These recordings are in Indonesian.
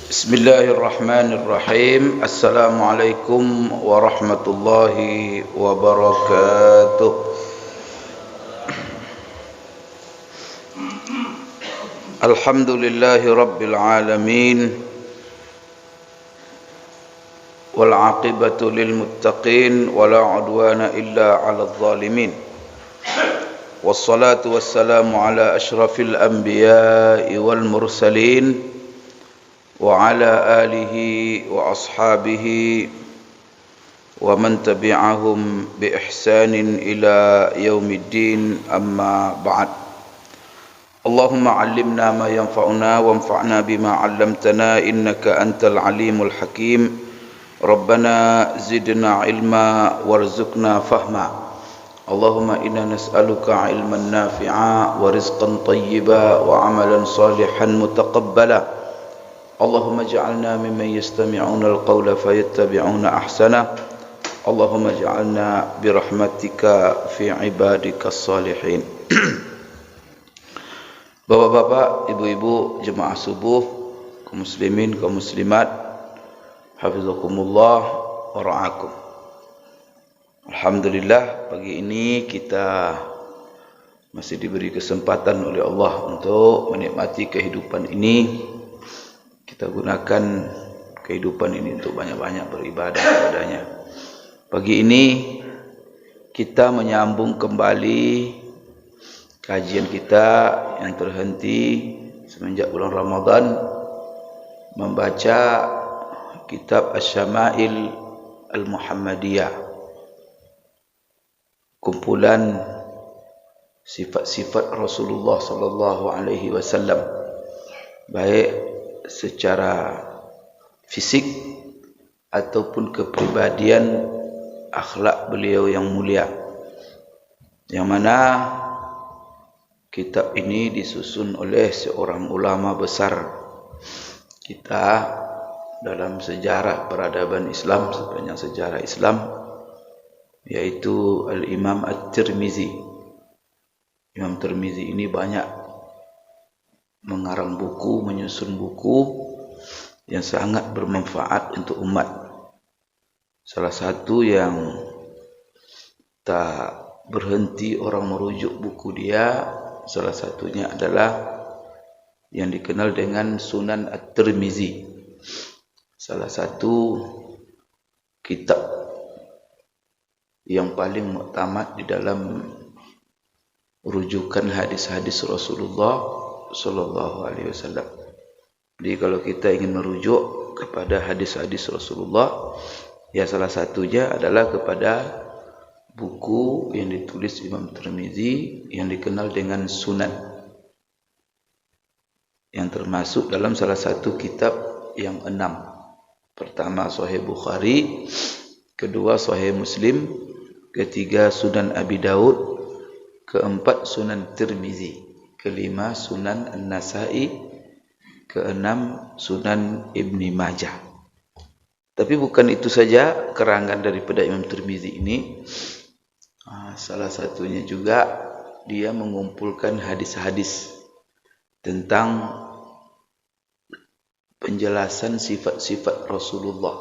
Bismillahirrahmanirrahim. Assalamualaikum warahmatullahi wabarakatuh. Alhamdulillahi rabbil alamin. Wal aqibatu lil muttaqin wala udwana illa 'alal zalimin. Wassalatu wassalamu ala asyrafil anbiya'i wal mursalin wa ala alihi wa ashabihi wa man tabi'ahum bi ihsanin ila yaumiddin, amma ba'd. Allahumma 'allimna ma yanfa'una wanfa'na bima 'allamtana innaka antal alimul hakim. Rabbana zidna ilma warzuqna fahma. Allahumma inna nas'aluka ilman nafi'a wa rizqan tayyiba wa amalan salihan mutaqabbala. Allahumma ja'alna mimman yastami'una al-qawla fayattabi'una ahsana. Allahumma ja'alna birahmatika fi ibadika as-salihin. Bapak-bapak, ibu-ibu, jemaah subuh, kaum muslimin, kaum muslimat, hafizakumullah wa ra'akum. Alhamdulillah, pagi ini kita masih diberi kesempatan oleh Allah untuk menikmati kehidupan ini. Kita gunakan kehidupan ini untuk banyak-banyak beribadah kepadanya. Pagi ini kita menyambung kembali kajian kita yang terhenti semenjak bulan Ramadan, membaca kitab Asy-Syama'il Al-Muhammadiyah, kumpulan sifat-sifat Rasulullah sallallahu alaihi wasallam, baik secara fisik ataupun kepribadian, akhlak beliau yang mulia, yang mana kitab ini disusun oleh seorang ulama besar kita dalam sejarah peradaban Islam, sepanjang sejarah Islam, yaitu Al-Imam At-Tirmizi. Imam Tirmizi ini banyak mengarang buku, menyusun buku yang sangat bermanfaat untuk umat. Salah satu yang tak berhenti orang merujuk buku dia, salah satunya adalah yang dikenal dengan Sunan At-Tirmizi. Salah satu kitab yang paling muktamad di dalam rujukan hadis-hadis Rasulullah sallallahu alaihi wasallam. Jadi kalau kita ingin merujuk kepada hadis-hadis Rasulullah, ya salah satunya adalah kepada buku yang ditulis Imam Tirmizi yang dikenal dengan Sunan, yang termasuk dalam salah satu kitab yang 6. Pertama Sahih Bukhari, kedua Sahih Muslim, ketiga Sunan Abi Daud, keempat Sunan Tirmizi, kelima Sunan An-Nasa'i, keenam Sunan Ibni Majah. Tapi bukan itu saja kerangan daripada Imam Tirmizi ini. Salah satunya juga dia mengumpulkan hadis-hadis tentang penjelasan sifat-sifat Rasulullah,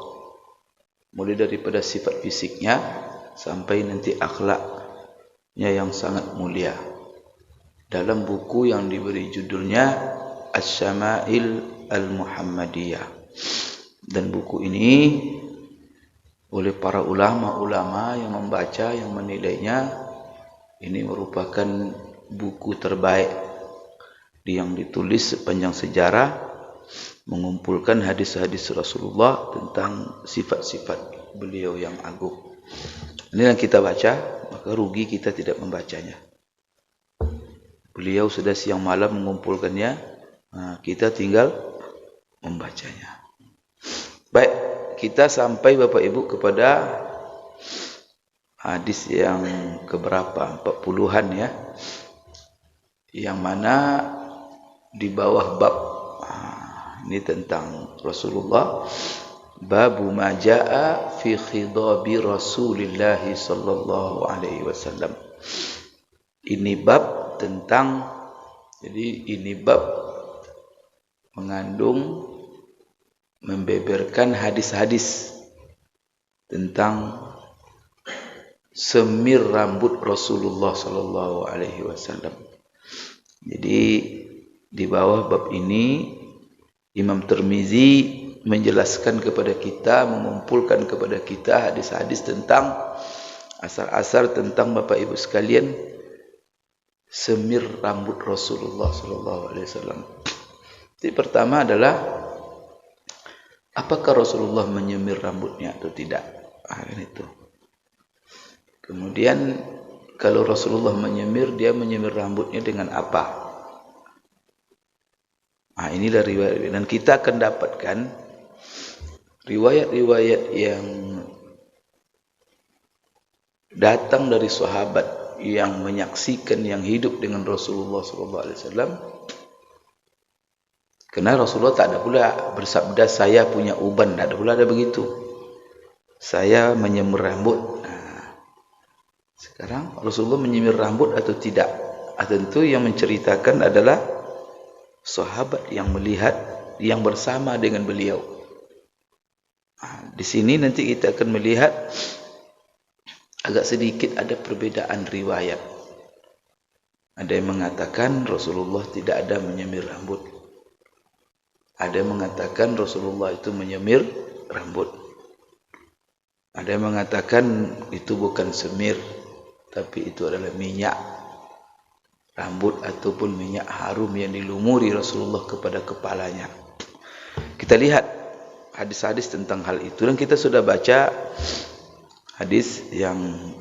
mulai daripada sifat fisiknya sampai nanti akhlaknya yang sangat mulia, dalam buku yang diberi judulnya Asy-Syama'il Al-Muhammadiyah. Dan buku ini oleh para ulama-ulama yang membaca, yang menilainya, ini merupakan buku terbaik yang ditulis sepanjang sejarah, mengumpulkan hadis-hadis Rasulullah tentang sifat-sifat beliau yang agung. Ini yang kita baca, maka rugi kita tidak membacanya. Beliau sudah siang malam mengumpulkannya, kita tinggal membacanya. Baik, kita sampai Bapak Ibu kepada hadis yang keberapa? 40-an ya. Yang mana di bawah bab ini tentang Rasulullah, babu ma jaa fi khidabi Rasulillah sallallahu alaihi wasallam. Ini bab tentang, jadi ini bab mengandung membeberkan hadis-hadis tentang semir rambut Rasulullah sallallahu alaihi wasallam. Jadi di bawah bab ini Imam Tirmizi menjelaskan kepada kita, mengumpulkan kepada kita hadis-hadis tentang asar-asar tentang Bapak Ibu sekalian semir rambut Rasulullah sallallahu alaihi wasallam. Jadi pertama adalah apakah Rasulullah menyemir rambutnya atau tidak? Kan itu. Kemudian kalau Rasulullah menyemir, dia menyemir rambutnya dengan apa? Inilah riwayat, dan kita akan dapatkan riwayat-riwayat yang datang dari sahabat yang menyaksikan, yang hidup dengan Rasulullah SAW. Karena Rasulullah tak ada pula bersabda saya punya uban, tak ada pula ada begitu. Saya menyemir rambut. Sekarang Rasulullah menyemir rambut atau tidak? Tentu yang menceritakan adalah sahabat yang melihat, yang bersama dengan beliau. Di sini nanti kita akan melihat agak sedikit ada perbedaan riwayat. Ada yang mengatakan Rasulullah tidak ada menyemir rambut. Ada yang mengatakan Rasulullah itu menyemir rambut. Ada yang mengatakan itu bukan semir, tapi itu adalah minyak rambut ataupun minyak harum yang dilumuri Rasulullah kepada kepalanya. Kita lihat hadis-hadis tentang hal itu, dan kita sudah baca hadis yang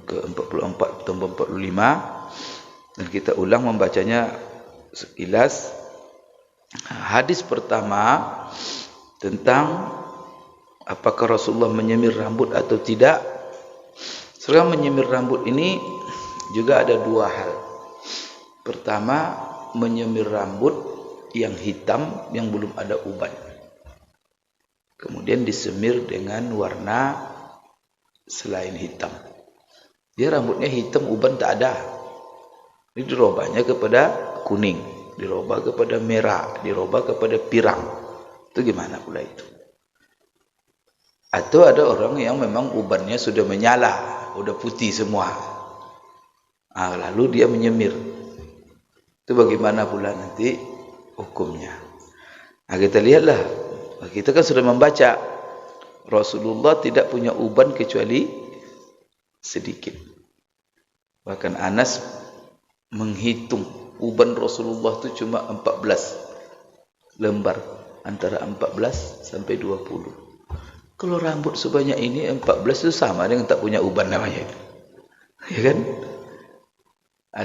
ke-44 atau 45, dan kita ulang membacanya sekilas. Hadis pertama tentang apakah Rasulullah menyemir rambut atau tidak. Sekarang menyemir rambut ini juga ada dua hal. Pertama, menyemir rambut yang hitam yang belum ada uban. Kemudian disemir dengan warna selain hitam. Dia rambutnya hitam, uban tak ada. Ini dirubahnya kepada kuning, dirubah kepada merah, dirubah kepada pirang. Itu gimana pula itu? Atau ada orang yang memang ubannya sudah menyala, sudah putih semua. Lalu dia menyemir. Itu bagaimana pula nanti hukumnya? Kita lihatlah. Kita kan sudah membaca Rasulullah tidak punya uban kecuali sedikit. Bahkan Anas menghitung uban Rasulullah itu cuma 14 lembar, antara 14 sampai 20. Kalau rambut sebanyak ini 14 itu sama dengan tak punya uban namanya. Ya kan?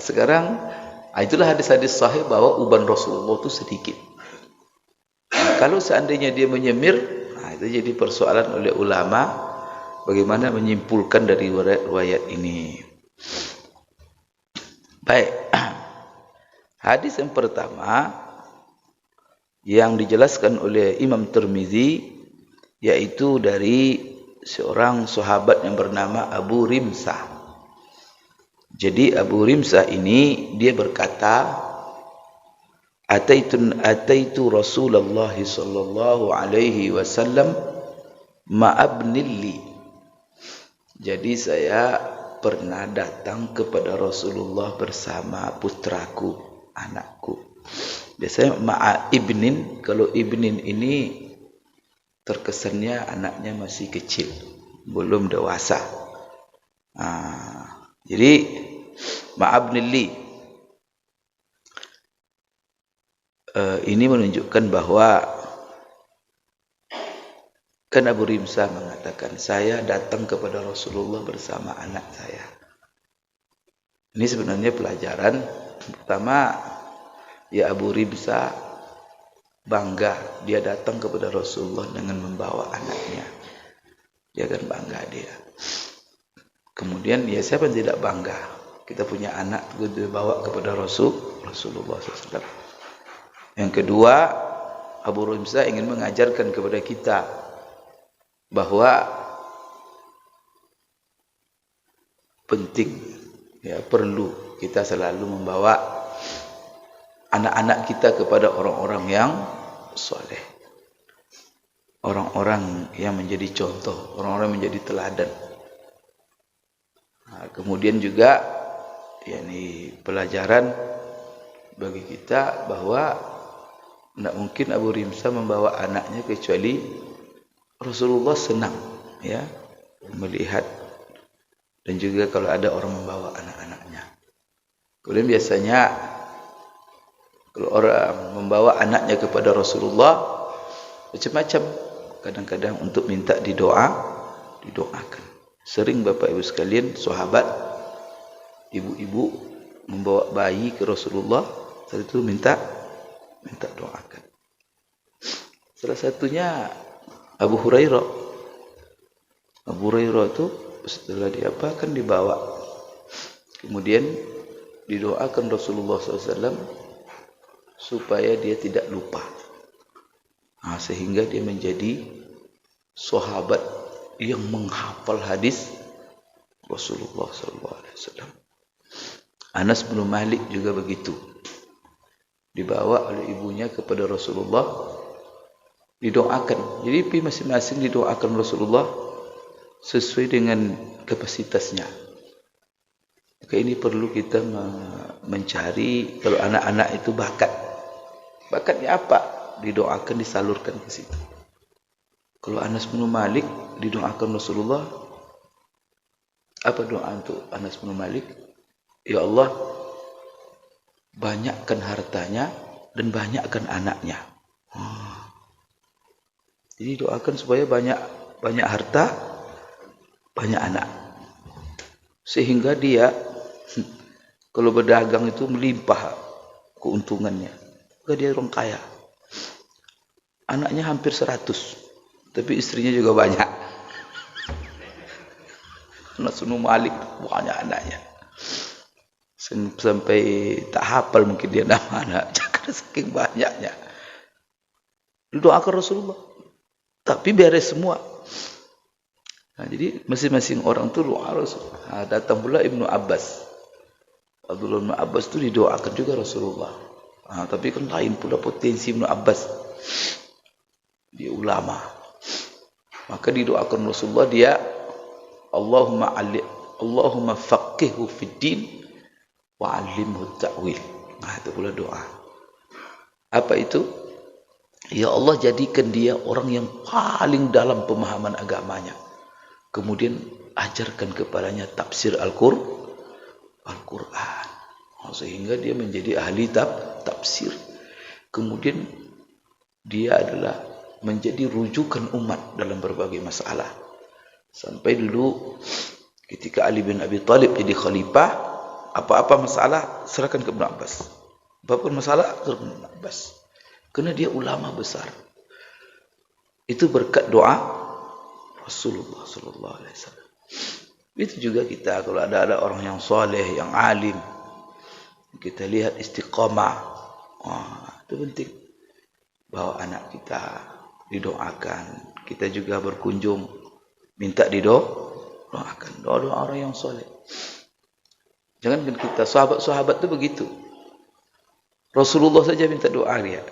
Sekarang itulah hadis-hadis sahih bahwa uban Rasulullah itu sedikit. Kalau seandainya dia menyemir, itu jadi persoalan oleh ulama bagaimana menyimpulkan dari riwayat ini. Baik. Hadis yang pertama yang dijelaskan oleh Imam Tirmizi, yaitu dari seorang sahabat yang bernama Abu Rimsah. Jadi Abu Rimsah ini dia berkata, Ataitu Rasulullah sallallahu alaihi wasallam ma'abnilli. Jadi saya pernah datang kepada Rasulullah bersama putraku, anakku. Biasanya ma'a ibnin, kalau ibnin ini terkesannya anaknya masih kecil, belum dewasa. Jadi ma'abnilli ini menunjukkan bahwa kan Abu Rimsah mengatakan saya datang kepada Rasulullah bersama anak saya. Ini sebenarnya pelajaran pertama, ya Abu Rimsah bangga dia datang kepada Rasulullah dengan membawa anaknya. Dia kan bangga dia. Kemudian ya siapa yang tidak bangga? Kita punya anak dibawa kepada Rasulullah SAW. Yang kedua, Abu Rimsah ingin mengajarkan kepada kita bahwa penting, ya perlu kita selalu membawa anak-anak kita kepada orang-orang yang soleh. orang-orang yang menjadi contoh, orang-orang menjadi teladan. Nah, kemudian juga yakni pelajaran bagi kita bahwa tidak mungkin Abu Rimsah membawa anaknya kecuali Rasulullah senang ya melihat, dan juga kalau ada orang membawa anak-anaknya. Kemudian biasanya kalau orang membawa anaknya kepada Rasulullah macam-macam, kadang-kadang untuk minta didoakan. Sering Bapak Ibu sekalian, sahabat ibu-ibu membawa bayi ke Rasulullah, saat itu minta doakan. Salah satunya Abu Hurairah. Abu Hurairah itu setelah diapakan dibawa, kemudian didoakan Rasulullah SAW supaya dia tidak lupa. Nah, sehingga dia menjadi sahabat yang menghafal hadis Rasulullah SAW. Anas bin Malik juga begitu. Dibawa oleh ibunya kepada Rasulullah, didoakan. Jadi masing-masing didoakan Rasulullah sesuai dengan kapasitasnya. Maka ini perlu kita mencari kalau anak-anak itu bakat. Bakatnya apa? Didoakan, disalurkan ke situ. Kalau Anas bin Malik didoakan Rasulullah, apa doa untuk Anas bin Malik? Ya Allah, banyakkan hartanya dan banyakkan anaknya. Jadi doakan supaya banyak harta, banyak anak. Sehingga dia kalau berdagang itu melimpah keuntungannya. Maka dia orang kaya. Anaknya hampir 100, tapi istrinya juga banyak. Anas bin Malik banyak anaknya. Sampai tak hafal mungkin dia nama anak, karena saking banyaknya. Doakan Rasulullah, tapi beres semua. Nah, jadi masing-masing orang itu doa Rasul. Nah, datang pula Ibnu Abbas. Abdullah bin Abbas itu didoakan juga Rasulullah. Nah, tapi kan lain pula potensi Ibnu Abbas. Dia ulama. Maka didoakan Rasulullah dia Allahumma faqihhu fid din wa 'allimhu ta'wil. Nah, itu pula doa. Apa itu? Ya Allah, jadikan dia orang yang paling dalam pemahaman agamanya. Kemudian ajarkan kepadanya tafsir Al-Quran. Sehingga dia menjadi ahli tafsir. Kemudian dia adalah menjadi rujukan umat dalam berbagai masalah. Sampai dulu ketika Ali bin Abi Thalib jadi khalifah, apa-apa masalah serahkan ke Ibnu Abbas. Apapun masalah serahkan ke Ibnu Abbas. Karena dia ulama besar. Itu berkat doa Rasulullah sallallahu alaihi wasallam. Itu juga kita kalau ada orang yang soleh, yang alim, kita lihat istiqamah. Itu penting. Bahwa anak kita didoakan. Kita juga berkunjung, minta didoakan. Doa orang yang soleh. Jangankan kita, sahabat-sahabat itu begitu. Rasulullah saja minta doa dia.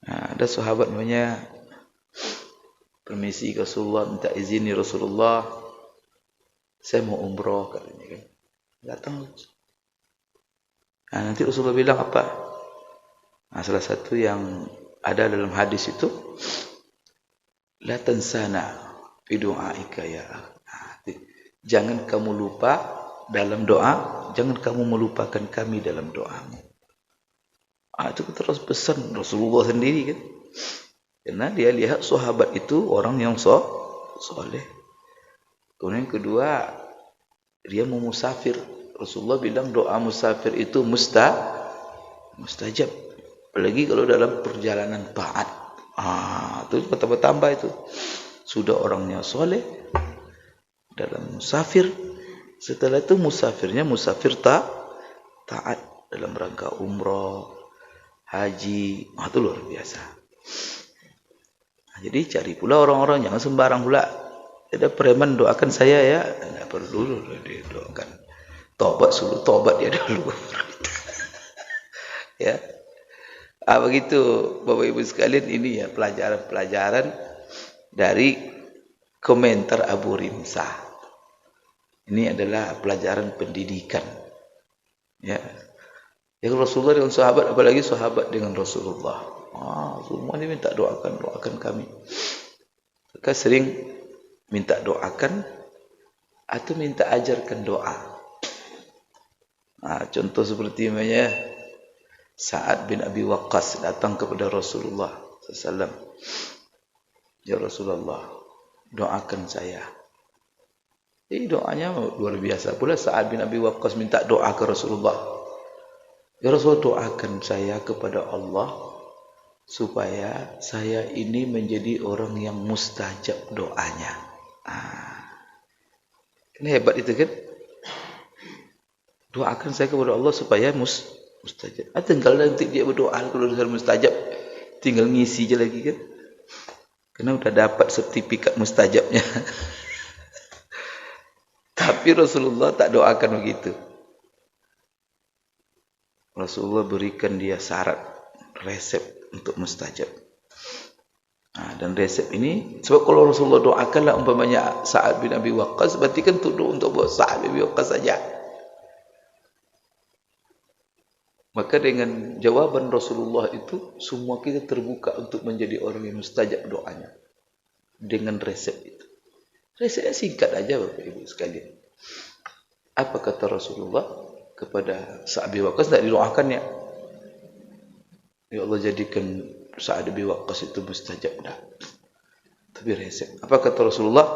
Nah, ada sahabat namanya, permisi Rasulullah, minta izin ya Rasulullah, saya mau umroh katanya kan. Datang. Nah, nanti Rasulullah bilang apa? Nah, salah satu yang ada dalam hadis itu, la tansana fi du'aika ya. Jangan kamu lupa dalam doa, jangan kamu melupakan kami dalam doamu. Itu terus pesan Rasulullah sendiri kan. Karena dia lihat sahabat itu orang yang soleh. Kemudian kedua, dia mau musafir. Rasulullah bilang doa musafir itu mustajab. Apalagi kalau dalam perjalanan taat. Itu bertambah itu. Sudah orangnya soleh dalam musafir. Setelah itu musafirnya musafir taat dalam rangka umroh, haji. Itu luar biasa. Jadi cari pula orang-orang, jangan sembarang pula. Ada preman doakan saya ya, tidak perlu dia doakan. Tobat suruh tobat dia dulu. Ya. Begitu Bapak Ibu sekalian, ini ya pelajaran-pelajaran dari komentar Abu Rimsah. Ini adalah pelajaran pendidikan. Ya. Ya Rasulullah dengan sahabat, apalagi sahabat dengan Rasulullah. Semua ini minta doakan kami. Maka sering minta doakan atau minta ajarkan doa. Contoh seperti namanya Sa'ad bin Abi Waqqas datang kepada Rasulullah SAW. Ya Rasulullah, doakan saya. Doanya luar biasa. Pula Sa'ad bin Abi Waqqas minta doa ke Rasulullah. Ya Rasulullah, doakan saya kepada Allah supaya saya ini menjadi orang yang mustajab doanya. Ini hebat itu kan? Doakan saya kepada Allah supaya mustajab. Tinggal nanti dia berdoa kalau sudah mustajab, tinggal ngisi aja lagi kan? Karena udah dapat sertifikat mustajabnya. Tapi Rasulullah tak doakan begitu. Rasulullah berikan dia syarat, resep untuk mustajab. Dan resep ini, sebab kalau Rasulullah doakanlah umpamanya Sa'ad bin Abi Waqqas, berarti kan untuk buat Sa'ad bin Abi Waqqas saja. Maka dengan jawaban Rasulullah itu, semua kita terbuka untuk menjadi orang yang mustajab doanya. Dengan resep itu. Resepnya singkat aja Bapak Ibu sekalian. Apa kata Rasulullah kepada Sa'ad bin Abi Waqqas? Tak didoakannya. Ya Allah, jadikan Sa'ad bin Abi Waqqas itu mustajab dah. Tapi resep. Apa kata Rasulullah?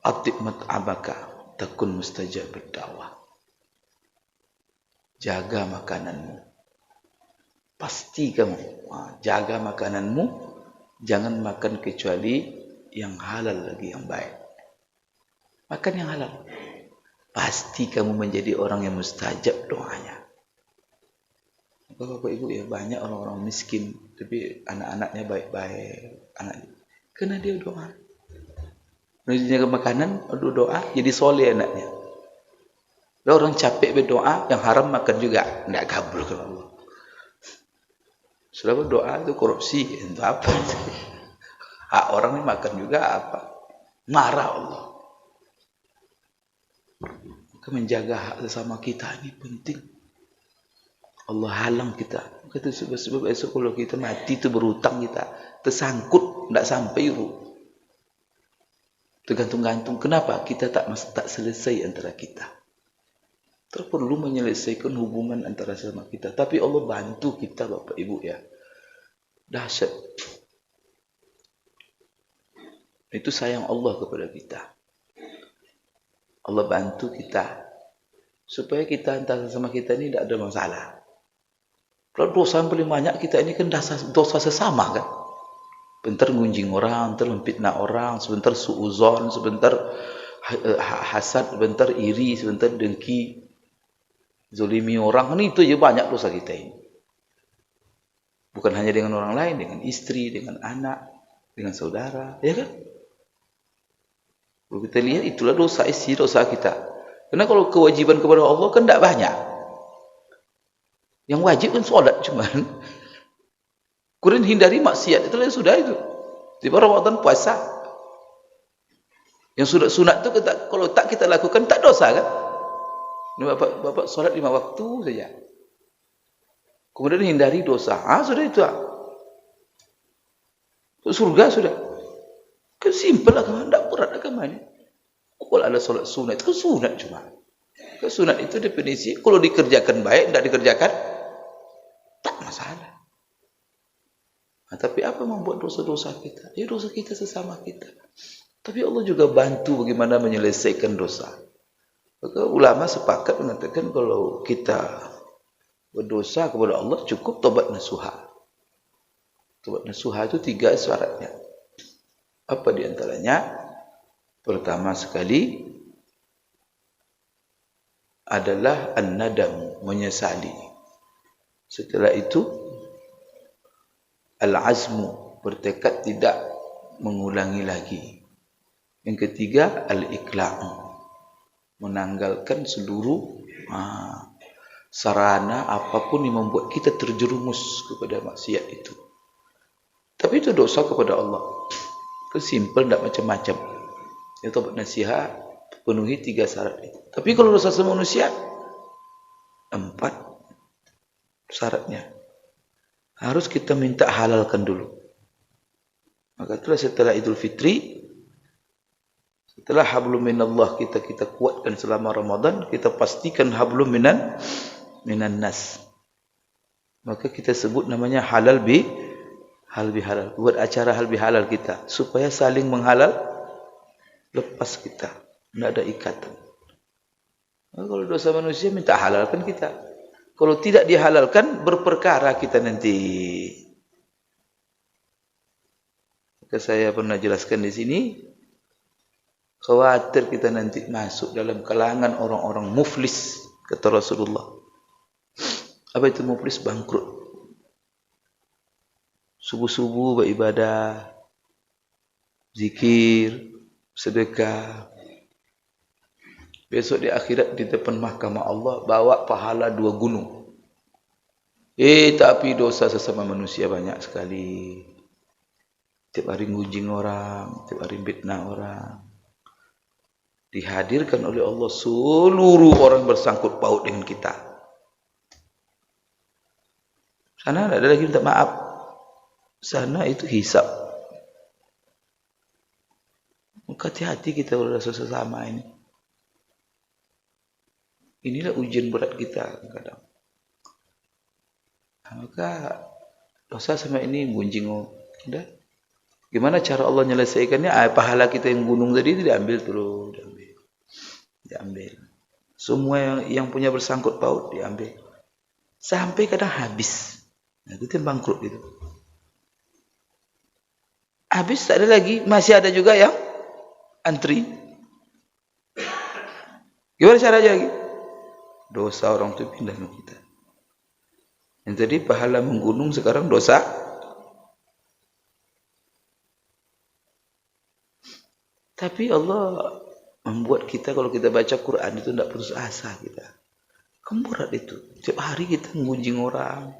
Atib mat'amaka takun mustajab berdawah. Jaga makananmu. Pasti kamu jaga makananmu. Jangan makan kecuali yang halal lagi, yang baik. Makan yang halal. Pasti kamu menjadi orang yang mustajab doanya. Bapak Ibu ya, banyak orang-orang miskin tapi anak-anaknya baik-baik. Karena dia doa. Dia jaga makanan, doa, jadi soleh anaknya. Orang capek berdoa, yang haram makan juga, tidak kabul ke Allah. Sudah berdoa itu korupsi, itu apa? Hak orang ini makan juga apa? Marah Allah. Maka menjaga hak sesama kita ini penting. Allah halang kita. Kata sebab esok kalau kita mati itu berhutang kita, tersangkut, tidak sampai tergantung-gantung. Kenapa? Kita tak selesai antara kita. Perlu menyelesaikan hubungan antara sama kita. Tapi Allah bantu kita Bapak Ibu ya. Dahsyat. Itu sayang Allah kepada kita. Allah bantu kita. Supaya kita antara sama kita ini tidak ada masalah. Kalau dosa yang paling banyak kita ini kan dosa sesama kan. Sebentar ngunjing orang, sebentar memfitnah orang, sebentar suuzon, sebentar hasad, sebentar iri, sebentar dengki. Zolimi orang, ini itu aja banyak dosa kita ini. Bukan hanya dengan orang lain, dengan istri, dengan anak, dengan saudara, ya kan? Kalau kita lihat itulah dosa isi dosa kita. Karena kalau kewajiban kepada Allah kan tidak banyak. Yang wajib kan sholat cuman. Kemudian hindari maksiat, itulah sudah itu. Tiba Ramadan puasa. Yang sudah sunat itu kalau tak kita lakukan tak dosa kan? Bapak sholat 5 waktu saja. Kemudian hindari dosa. Sudah itu. Surga sudah. Kan simple agama, tidak berat agama ini. Kalau ada sholat sunat, itu sunat cuma. Sunat itu definisi, kalau dikerjakan baik, tidak dikerjakan, tak masalah. Tapi apa membuat dosa-dosa kita? Ya dosa kita sesama kita. Tapi Allah juga bantu bagaimana menyelesaikan dosa. Maka ulama sepakat mengatakan kalau kita berdosa kepada Allah cukup tobat nasuha. Tobat nasuha itu 3 syaratnya. Apa di antaranya? Pertama sekali adalah an-nadam, menyesali. Setelah itu al-azmu, bertekad tidak mengulangi lagi. Yang ketiga al-iqla'u, menanggalkan seluruh sarana apapun yang membuat kita terjerumus kepada maksiat itu. Tapi itu dosa kepada Allah. Itu simple, tidak macam-macam. Itu taubat nasiha, penuhi 3 syarat itu. Tapi kalau dosa sama manusia, 4 syaratnya. Harus kita minta halalkan dulu. Maka itulah setelah Idul Fitri, setelah hablum minallah kita kuatkan selama Ramadan, kita pastikan hablum minan nas. Maka kita sebut namanya halal bihalal. Buat acara halal bihalal kita supaya saling menghalal, lepas kita, tidak ada ikatan. Nah, kalau dosa manusia minta halalkan kita. Kalau tidak dihalalkan, berperkara kita nanti. Maka saya pernah jelaskan di sini, khawatir kita nanti masuk dalam kalangan orang-orang muflis, kata Rasulullah. Apa itu muflis? Bangkrut. Subuh-subuh beribadah, zikir, sedekah. Besok di akhirat di depan mahkamah Allah bawa pahala 2 gunung. Tapi dosa sesama manusia banyak sekali. Tiap hari ngunjing orang, tiap hari fitnah orang. Dihadirkan oleh Allah seluruh orang bersangkut paut dengan kita. Sana ada lagi minta maaf. Sana itu hisab. Maka hati-hati kita kalau sesama ini. Inilah ujian berat kita kadang. Maka dosa sama ini gunjing. Gimana cara Allah menyelesaikannya? Pahala kita yang gunung tadi itu diambil terus, diambil. Semua yang punya bersangkut paut diambil. Sampai kadang habis. Nah, itu yang bangkrut gitu. Habis tak ada lagi, masih ada juga yang antri. Gimana caranya lagi? Dosa orang itu pindah ke kita. Yang tadi pahala menggunung, sekarang dosa. Tapi Allah membuat kita kalau kita baca Quran itu tidak putus asa kita. Berat itu. Tiap hari kita ngunjing orang.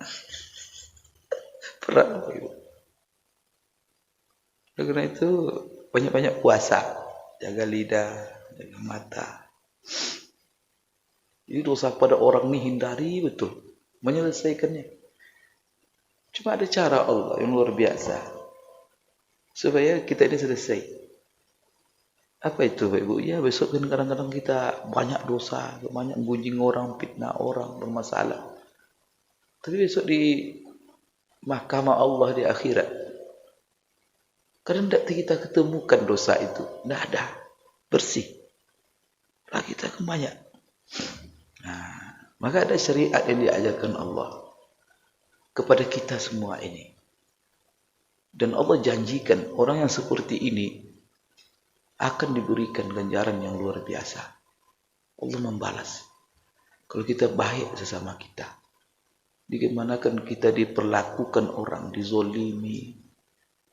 Berat. Karena itu banyak-banyak puasa. Jaga lidah, jaga mata. Jadi dosa pada orang ini hindari betul. Menyelesaikannya. Cuma ada cara Allah yang luar biasa. Supaya kita ini selesai. Apa itu Bapak Ibu? Ya besok kan kadang-kadang kita banyak dosa. Banyak gunjing orang, fitnah orang, bermasalah. Tapi besok di mahkamah Allah di akhirat. Kadang tidak kita ketemukan dosa itu. Tidak ada. Bersih. Lah kita kan banyak. Nah, maka ada syariat yang diajarkan Allah kepada kita semua ini. Dan Allah janjikan orang yang seperti ini akan diberikan ganjaran yang luar biasa. Allah membalas. Kalau kita baik sesama kita. Bagaimanakan kita diperlakukan orang, dizolimi,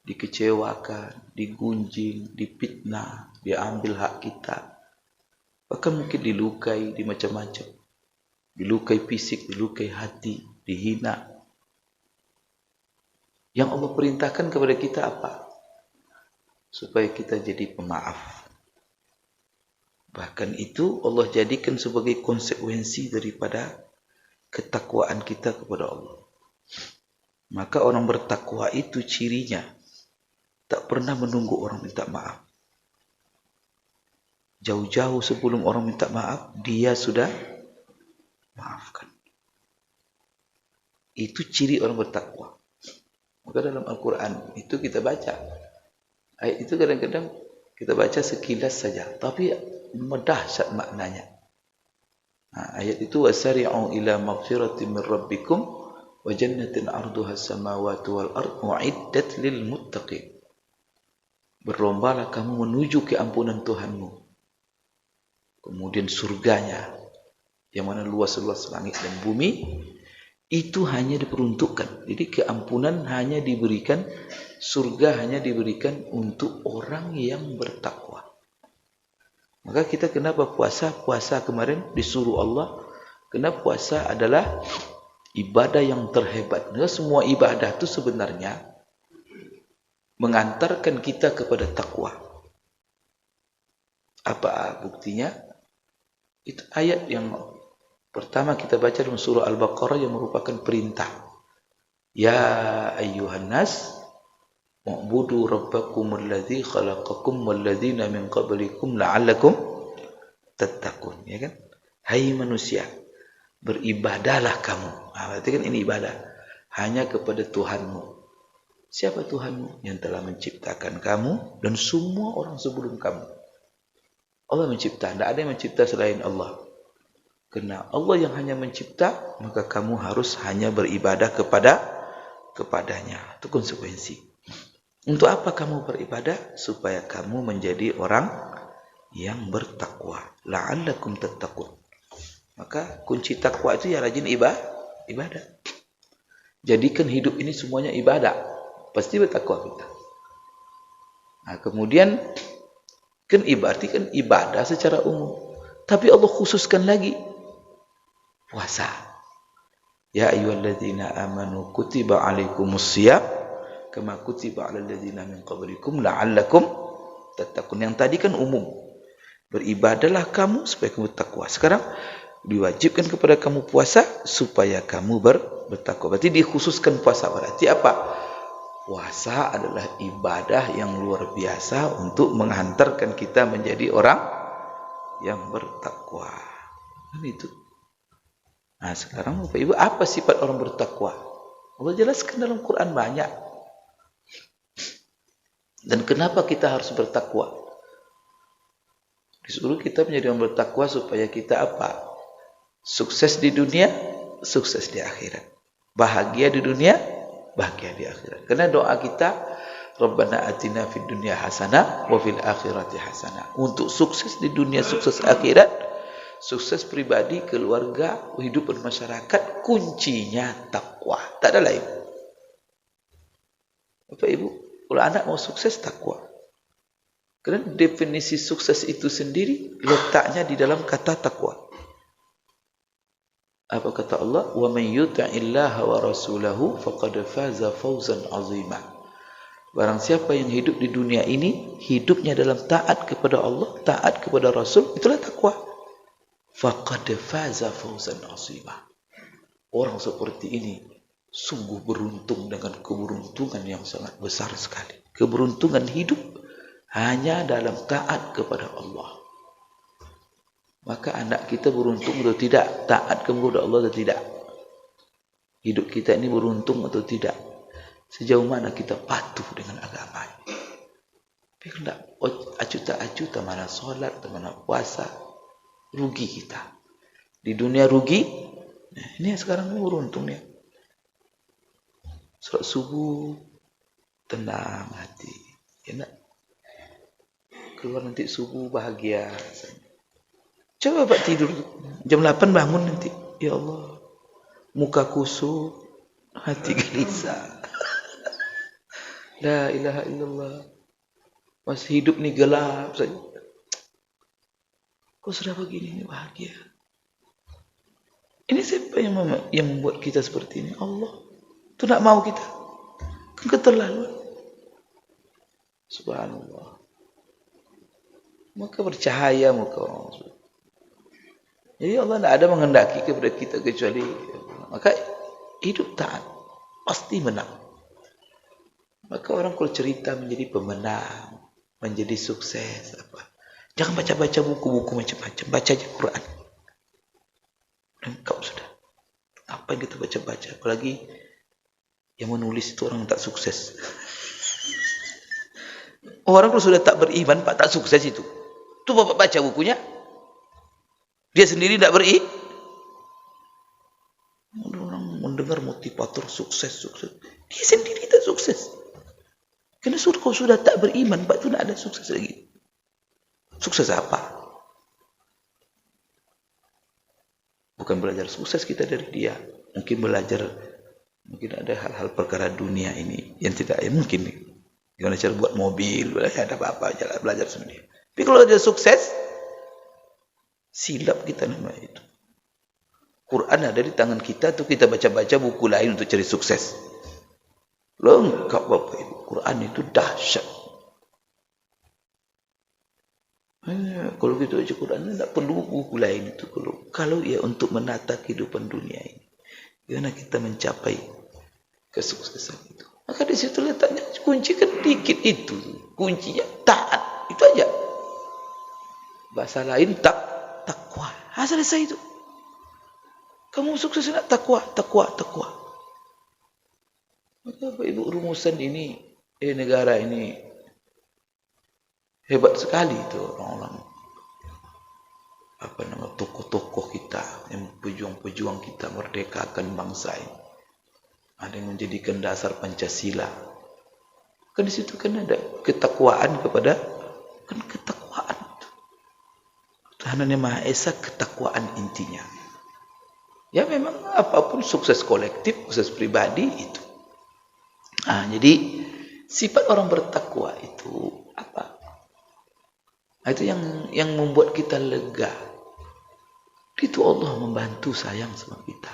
dikecewakan, digunjing, dipitnah, diambil hak kita. Bahkan mungkin dilukai, di macam-macam. Dilukai fisik, dilukai hati, dihina. Yang Allah perintahkan kepada kita apa? Supaya kita jadi pemaaf. Bahkan itu Allah jadikan sebagai konsekuensi daripada ketakwaan kita kepada Allah. Maka orang bertakwa itu cirinya tak pernah menunggu orang minta maaf. Jauh-jauh sebelum orang minta maaf, dia sudah maafkan. Itu ciri orang bertakwa. Maka dalam Al-Quran itu kita baca. Ayat itu kadang-kadang kita baca sekilas saja. Tapi dahsyat maknanya. Nah, ayat itu wasari'u ila maghfiratin min rabbikum wa jannatin 'arduha as-samawati wal ardh u'iddat lil muttaqin. Berlombalah kamu menuju keampunan Tuhanmu. Kemudian surganya yang mana luas-luas langit dan bumi itu hanya diperuntukkan. Jadi keampunan hanya diberikan, surga hanya diberikan untuk orang yang bertakwa. Maka kita kenapa puasa? Puasa kemarin disuruh Allah Karena puasa adalah ibadah yang terhebat. Nah, semua ibadah itu sebenarnya mengantarkan kita kepada takwa. Apa buktinya? Itu ayat yang pertama kita baca dalam surah Al-Baqarah yang merupakan perintah. Ya ayyuhan nas, u'budu rabbakumul ladzi khalaqakum wal ladzina min qablikum la'allakum tattaqun. Ya kan? Hai manusia, beribadahlah kamu. Berarti kan ini ibadah. Hanya kepada Tuhanmu. Siapa Tuhanmu? Yang telah menciptakan kamu dan semua orang sebelum kamu. Allah mencipta, tidak ada yang mencipta selain Allah. Karena Allah yang hanya mencipta, maka kamu harus hanya beribadah kepadanya. Itu konsekuensi. Untuk apa kamu beribadah? Supaya kamu menjadi orang yang bertakwa. La'allakum tattaqun. Maka kunci takwa itu ya rajin ibadah. Jadikan hidup ini semuanya ibadah. Pasti bertakwa kita. Nah, kemudian kan ibadah secara umum. Tapi Allah khususkan lagi puasa. Ya ayyuhalladzina amanu kutiba alaikumusiyam kama kutiba alal ladzina min qablikum la'allakum tattaqun. Yang tadi kan umum. Beribadahlah kamu supaya kamu bertakwa. Sekarang diwajibkan kepada kamu puasa supaya kamu bertakwa. Berarti dikhususkan puasa. Berarti apa? Puasa adalah ibadah yang luar biasa untuk menghantarkan kita menjadi orang yang bertakwa. Kan itu. Nah, sekarang Bapak Ibu, apa sifat orang bertakwa? Allah jelaskan dalam Quran banyak. Dan kenapa kita harus bertakwa? Disuruh kita menjadi orang bertakwa supaya kita apa? Sukses di dunia, sukses di akhirat. Bahagia di dunia, bahagia di akhirat. Karena doa kita, Rabbana atina fid dunya hasanah wa fil akhirati hasanah. Untuk sukses di dunia, sukses akhirat, sukses pribadi, keluarga, hidup bermasyarakat, kuncinya takwa. Tak ada lain. Bapak Ibu, kalau anak mau sukses, takwa. Karena definisi sukses itu sendiri letaknya di dalam kata takwa. Apa kata Allah? Wa may yuti'illaha wa rasulahu faqad faza fawzan 'azima. Barang siapa yang hidup di dunia ini, hidupnya dalam taat kepada Allah, taat kepada Rasul, itulah takwa. Faqad faza fawzan 'azima. Orang seperti ini sungguh beruntung dengan keberuntungan yang sangat besar sekali. Keberuntungan hidup hanya dalam taat kepada Allah. Maka anak kita beruntung atau tidak? Taat kepada Allah atau tidak? Hidup kita ini beruntung atau tidak? Sejauh mana kita patuh dengan agama ini? Tapi tidak acuta-acuta mana sholat, mana puasa, rugi kita. Di dunia rugi, nah ini sekarang ini beruntung ya. Sholat subuh, tenang hati. Ya, keluar nanti subuh bahagia. Coba Pak tidur jam 8 bangun nanti. Ya Allah, muka kusut, hati gelisah. La ilaha illallah. Masih hidup nih gelap saja. Kok sudah begini nih bahagia? Ini siapa yang membuat kita seperti ini? Allah. Itu nak mau kita. Kan keterlaluan. Subhanallah. Maka bercahaya muka orang. Jadi Allah tidak ada menghendaki kepada kita kecuali maka hidup taat pasti menang. Maka orang kalau cerita menjadi pemenang, menjadi sukses apa? Jangan baca-baca buku-buku macam-macam, baca aja Quran. Lengkap sudah. Apa yang kita baca-baca? Apalagi yang menulis itu orang tak sukses. Orang kalau sudah tak beriman, Pak, tak sukses itu. Tuh Bapak baca bukunya. Dia sendiri tidak beri. Orang mendengar motivator sukses. Dia sendiri tak sukses. Karena kau sudah tak beriman, Pak, itu tidak ada sukses lagi. Sukses apa? Bukan belajar sukses kita dari dia. Mungkin ada hal-hal perkara dunia ini yang tidak mungkin. Gimana cara buat mobil, ada apa-apa, jalan belajar sama dia. Tapi kalau dia sukses, silap kita nama itu. Quran ada di tangan kita, tuh kita baca-baca buku lain untuk cari sukses. Lengkap Bapak Ibu. Quran itu dahsyat. Kalau kita baca Quran, tidak perlu buku lain itu. Kalau ya untuk menata kehidupan dunia ini, bagaimana kita mencapai kesuksesan itu. Maka di situ letaknya kunci kan dikit itu. Kuncinya taat. Itu aja. Bahasa lain takwa. Selesai itu. Kamu sukses nak takwa. Maka Bapak Ibu, rumusan ini negara ini hebat sekali itu orang-orang tokoh-tokoh kita yang pejuang-pejuang kita merdekakan bangsa ini. Ada yang menjadikan dasar Pancasila. Kan di situ kan ada ketakwaan kepada ketakwaan. Tuhan yang Maha Esa, ketakwaan intinya. Ya memang apapun sukses kolektif, sukses pribadi itu. Jadi sifat orang bertakwa itu apa? Itu yang membuat kita lega. Itu Allah membantu sayang sama kita.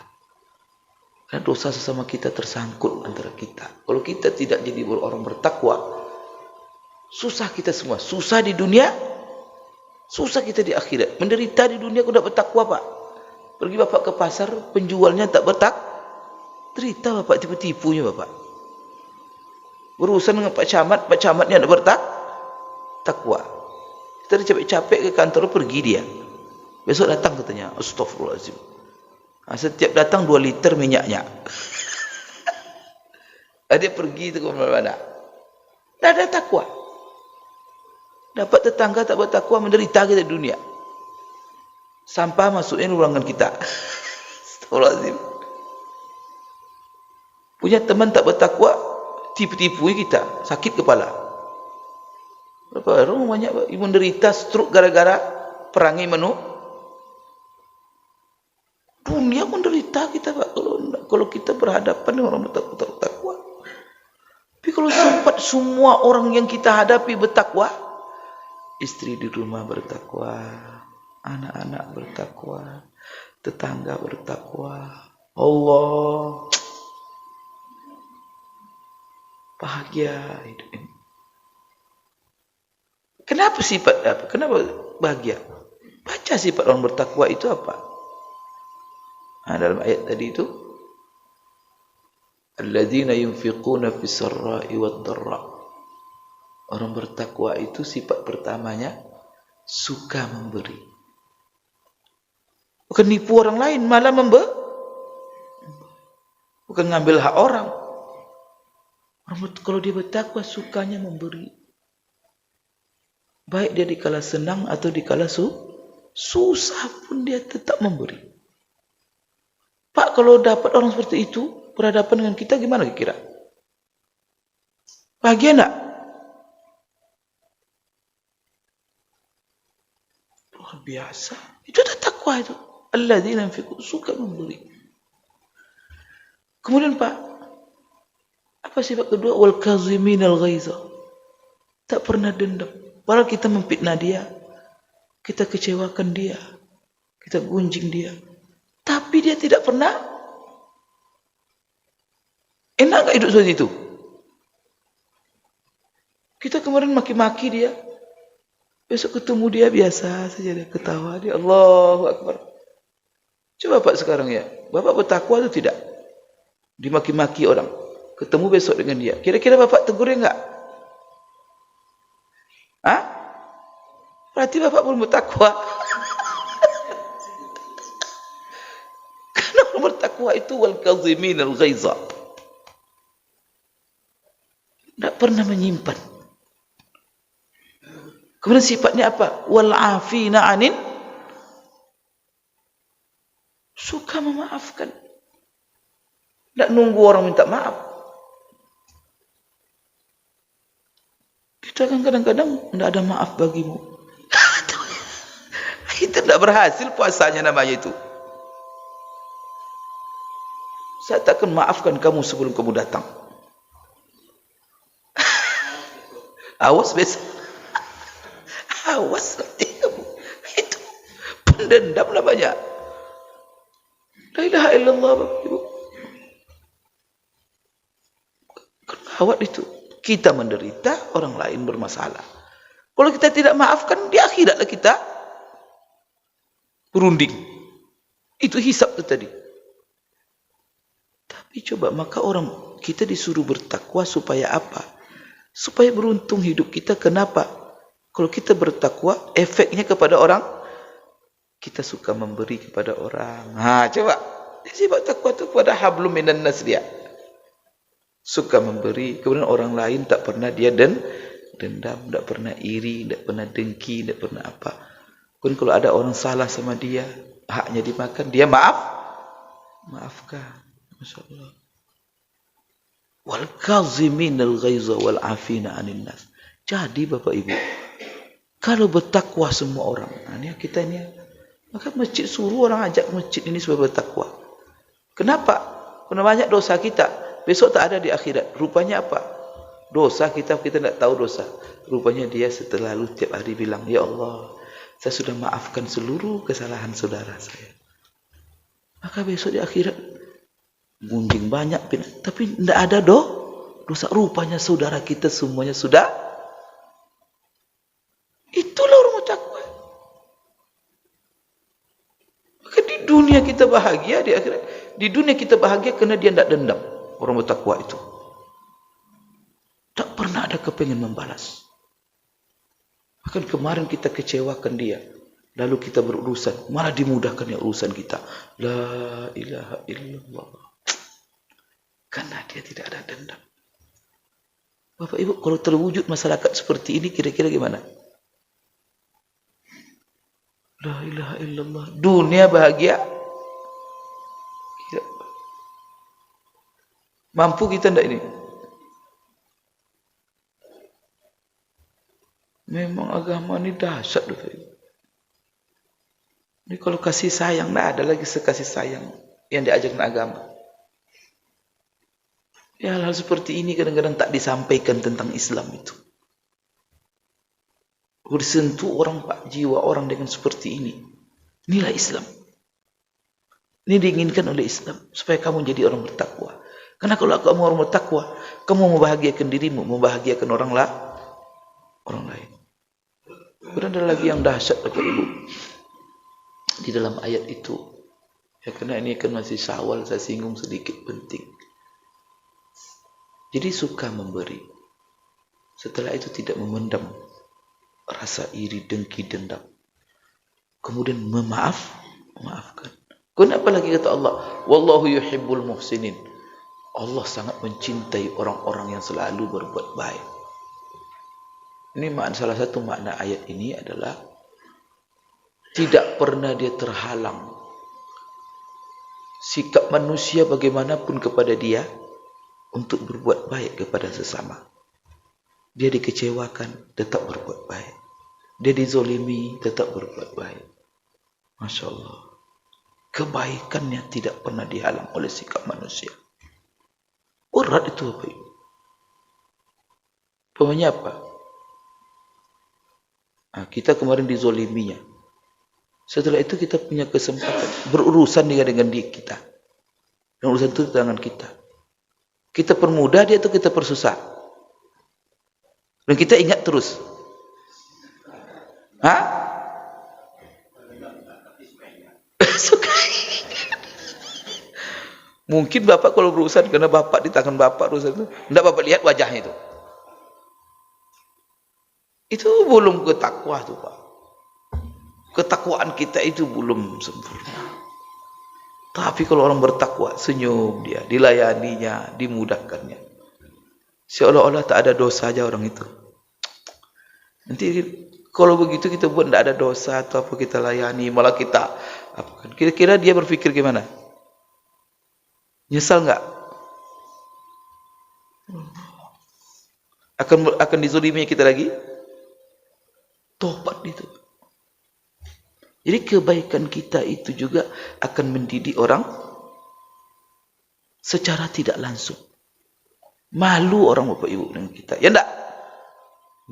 Karena dosa sesama kita tersangkut antara kita. Kalau kita tidak jadi orang bertakwa, susah kita semua. Susah di dunia, susah kita di akhirat. Menderita di dunia kalau tidak bertakwa, Pak. Pergi Bapak ke pasar, penjualnya tak derita Bapak, tipu-tipunya Bapak. Berurusan dengan Pak Camatnya tidak bertakwa. Kita capek-capek ke kantor, pergi dia. Besok datang katanya, astagfirullahaladzim. Setiap datang 2 liter minyaknya. Dia pergi itu ke mana-mana. Tidak ada takwa. Dapat tetangga tak bertakwa, menderita kita di dunia. Sampah masuknya di ruangan kita. Astagfirullahaladzim. Punya teman tak bertakwa, tipu-tipu kita, sakit kepala. Berapa orang banyak ibu menderita stroke gara-gara perangai dunia menderita kita, Pak, kalau kita berhadapan dengan orang bertakwa. Tapi kalau sempat semua orang yang kita hadapi bertakwa, istri di rumah bertakwa, anak-anak bertakwa, tetangga bertakwa, Allah, bahagia hidup ini. Kenapa bahagia? Baca sifat orang bertakwa itu apa? Dalam ayat tadi itu, alladzina yunfiquna fis sarra'i wad dharra. Orang bertakwa itu sifat pertamanya suka memberi. Bukan nipu orang lain, malah bukan ngambil hak orang. Kalau dia bertakwa, sukanya memberi. Baik dia dikala senang atau dikala susah pun dia tetap memberi. Pak, kalau dapat orang seperti itu, berhadapan dengan kita gimana kira? Bahagia enggak? Luar biasa. Itu adalah takwa itu. Alladzina yunfiqun, suka memberi. Kemudian Pak, apa sifat kedua? Wal kaziminal ghaiza. Tak pernah dendam. Padahal kita memfitnah dia, kita kecewakan dia, kita gunjing dia. Tapi dia tidak pernah. Enak gak hidup seperti itu? Kita kemarin maki-maki dia, besok ketemu dia biasa saja, dia ketawa, dia Allahu Akbar. Coba Pak sekarang ya, Bapak bertakwa atau tidak? Dimaki-maki orang, ketemu besok dengan dia, kira-kira Bapak tegur dia enggak? Berarti Bapak belum bertakwa. Bertakwa itu wal kaziminal ghaiza. Tidak pernah menyimpan. Kemudian sifatnya apa? Wal afina anin. Suka memaafkan. Tidak nunggu orang minta maaf. Kita kan kadang-kadang tidak ada maaf bagimu. Kita tidak berhasil puasanya namanya itu. Saya tak akan maafkan kamu sebelum kamu datang. Awas besok. Awas nanti kamu. Itu pendendam namanya. La ilaha illallah, Bapak Ibu. Gawat itu. Kita menderita, orang lain bermasalah. Kalau kita tidak maafkan, di akhiratlah kita berunding. Itu hisab itu tadi. Tapi coba, maka orang kita disuruh bertakwa supaya apa? Supaya beruntung hidup kita. Kenapa? Kalau kita bertakwa, efeknya kepada orang, kita suka memberi kepada orang. Coba. Sifat takwa itu kepada hablum minan nas dia. Suka memberi, kemudian orang lain tak pernah dia dendam, tak pernah iri, tak pernah dengki, tak pernah apa. Kemudian kalau ada orang salah sama dia, haknya dimakan, dia maafkan. Masya Allah. Wal kaziminal ghaiza wal afina anin nas. Jadi Bapak Ibu, kalau bertakwa semua orang, ini kita ini, maka masjid suruh orang ajak masjid ini supaya bertakwa. Kenapa? Karena banyak dosa kita. Besok tak ada di akhirat. Rupanya apa? Dosa kita tidak tahu dosa. Rupanya dia setelah lalu tiap hari bilang, ya Allah, saya sudah maafkan seluruh kesalahan saudara saya. Maka besok di akhirat gunjing banyak, tapi tidak ada dosa. Rupanya saudara kita semuanya sudah. Itulah orang bertakwa. Maka di dunia kita bahagia, di akhirat. Di dunia kita bahagia karena dia tidak dendam. Orang bertakwa itu tak pernah ada kepengen membalas. Bahkan kemarin kita kecewakan dia, lalu kita berurusan, malah dimudahkan ya urusan kita. La ilaha illallah. Karena dia tidak ada dendam. Bapak Ibu, kalau terwujud masyarakat seperti ini, kira-kira gimana? La ilaha illallah. Dunia bahagia. Mampu kita tidak ini? Memang agama ini dahsyat. Ini kalau kasih sayang, tidak ada lagi sekasih sayang yang diajarkan agama. Ya, hal-hal seperti ini kadang-kadang tak disampaikan tentang Islam itu. Bersentuh orang, Pak, jiwa orang dengan seperti ini. Inilah Islam. Ini diinginkan oleh Islam supaya kamu jadi orang bertakwa. Karena kalau kamu orang bertakwa, kamu membahagiakan dirimu, membahagiakan orang lain. Kemudian ada lagi yang dahsyat, Bapak Ibu. Di dalam ayat itu, ya karena ini kan masih Syawal, saya singgung sedikit penting. Jadi suka memberi. Setelah itu tidak memendam rasa iri, dengki, dendam. Kemudian memaafkan. Kenapa lagi kata Allah, wallahu yuhibbul muhsinin. Allah sangat mencintai orang-orang yang selalu berbuat baik. Ini salah satu makna ayat ini adalah tidak pernah dia terhalang sikap manusia bagaimanapun kepada dia untuk berbuat baik kepada sesama. Dia dikecewakan, tetap berbuat baik. Dia dizolimi, tetap berbuat baik. Masya Allah. Kebaikannya tidak pernah dihalang oleh sikap manusia. Berat itu Bapak Ibu. Pokoknya apa? Kita kemarin dizoliminya. Setelah itu kita punya kesempatan berurusan dengan dia kita. Dan urusan itu tangan kita. Kita permudah dia atau kita persusah? Dan kita ingat terus. Mungkin Bapak kalau berurusan, karena Bapak di tangan Bapak urusan itu, tidak Bapak lihat wajahnya itu. Itu belum ketakwa tuh Pak. Ketakwaan kita itu belum sempurna. Tapi kalau orang bertakwa, senyum dia, dilayaninya, dimudahkannya. Seolah-olah tak ada dosa aja orang itu. Nanti kalau begitu kita buat tidak ada dosa atau apa, kita layani, malah kita apa? Kira-kira dia berpikir gimana? Nyesal enggak? Akan dizolimi kita lagi? Tobat itu. Jadi kebaikan kita itu juga akan mendidik orang secara tidak langsung. Malu orang Bapak Ibu dengan kita. Ya enggak?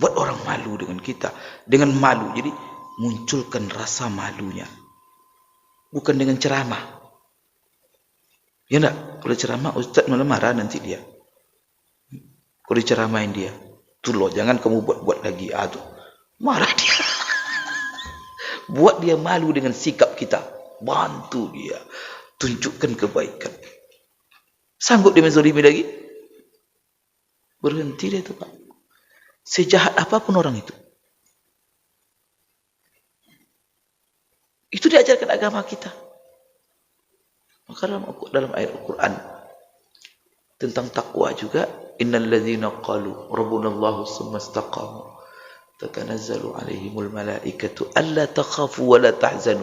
Buat orang malu dengan kita. Dengan malu. Jadi munculkan rasa malunya. Bukan dengan ceramah. Ya enggak? Kalau ceramah ustaz malah marah nanti dia. Kalau diceramain dia, tuh loh jangan kamu buat-buat lagi. Tuh. Marah dia. Buat dia malu dengan sikap kita. Bantu dia. Tunjukkan kebaikan. Sanggup dia menzalimi lagi? Berhenti dia itu, Pak. Sejahat apapun orang itu. Itu diajarkan agama kita. Maka dalam ayat Al-Quran tentang takwa juga, innal ladzina qalu rabbunallahu tsumma istaqamu tatanazzalu alaihimul malaikatu alla takhafu wa la tahzanu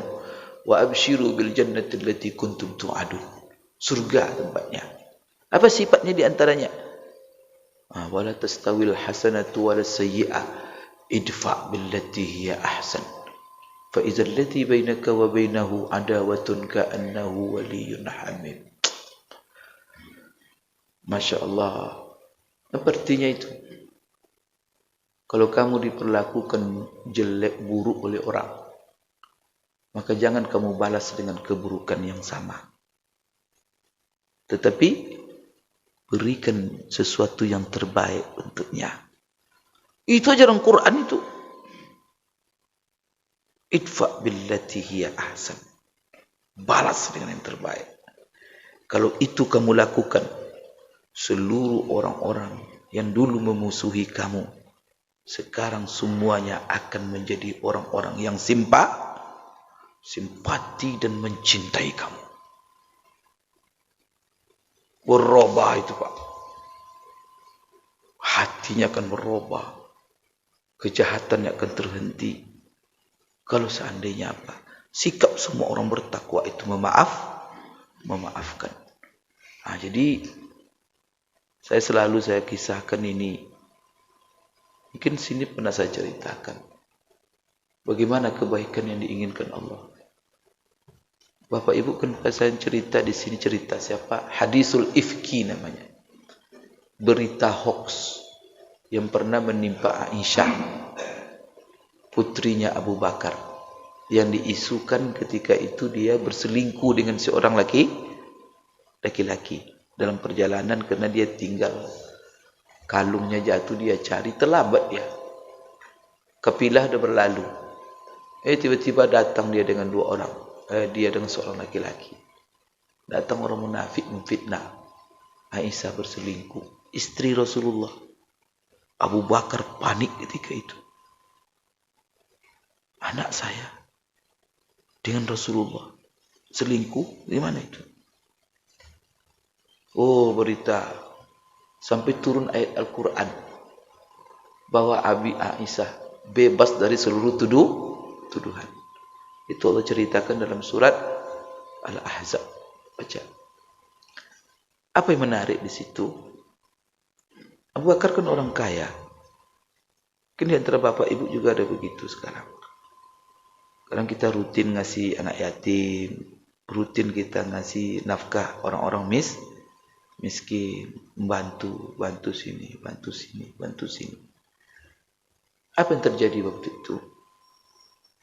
wa abshiru bil jannati allati kuntum tu'adun. Surga tempatnya. Apa sifatnya di antaranya? Wala tastawil hasanatu wala sayyi'ah idfa billati hiya ahsan fa idzal ladzi bainaka wa bainahu adawatun ka'annahu waliyyun hamim. Masya Allah. Apa artinya itu? Kalau kamu diperlakukan jelek buruk oleh orang, maka jangan kamu balas dengan keburukan yang sama. Tetapi berikan sesuatu yang terbaik untuknya. Itu ajaran Quran itu. Idfa billati hiya ahsan. Balas dengan yang terbaik. Kalau itu kamu lakukan, seluruh orang-orang yang dulu memusuhi kamu, sekarang semuanya akan menjadi orang-orang yang simpati dan mencintai kamu. Berubah itu, Pak. Hatinya akan berubah. Kejahatannya akan terhenti. Kalau seandainya apa? Sikap semua orang bertakwa itu memaafkan. Jadi saya kisahkan ini. Mungkin sini pernah saya ceritakan. Bagaimana kebaikan yang diinginkan Allah. Bapak Ibu kan saya cerita di sini cerita siapa? Hadisul Ifki namanya. Berita hoax yang pernah menimpa Aisyah, putrinya Abu Bakar, yang diisukan ketika itu dia berselingkuh dengan seorang laki-laki dalam perjalanan karena dia tinggal kalungnya jatuh, dia cari, terlambat dia. Kafilah dah berlalu. Tiba-tiba datang dia dengan dua orang. Dia dengan seorang laki-laki. Datang orang munafik memfitnah Aisyah berselingkuh, istri Rasulullah. Abu Bakar panik ketika itu. Anak saya dengan Rasulullah selingkuh, di mana itu? Berita sampai turun ayat Al-Quran bahwa Abi Aisyah bebas dari seluruh tuduhan. Itu Allah ceritakan dalam surat Al-Ahzab. Baca. Apa yang menarik di situ? Abu Bakar kan orang kaya. Mungkin di antara bapak ibu juga ada begitu sekarang. Sekarang kita rutin ngasih anak yatim, rutin kita ngasih nafkah orang-orang miskin, bantu sini. Apa yang terjadi waktu itu?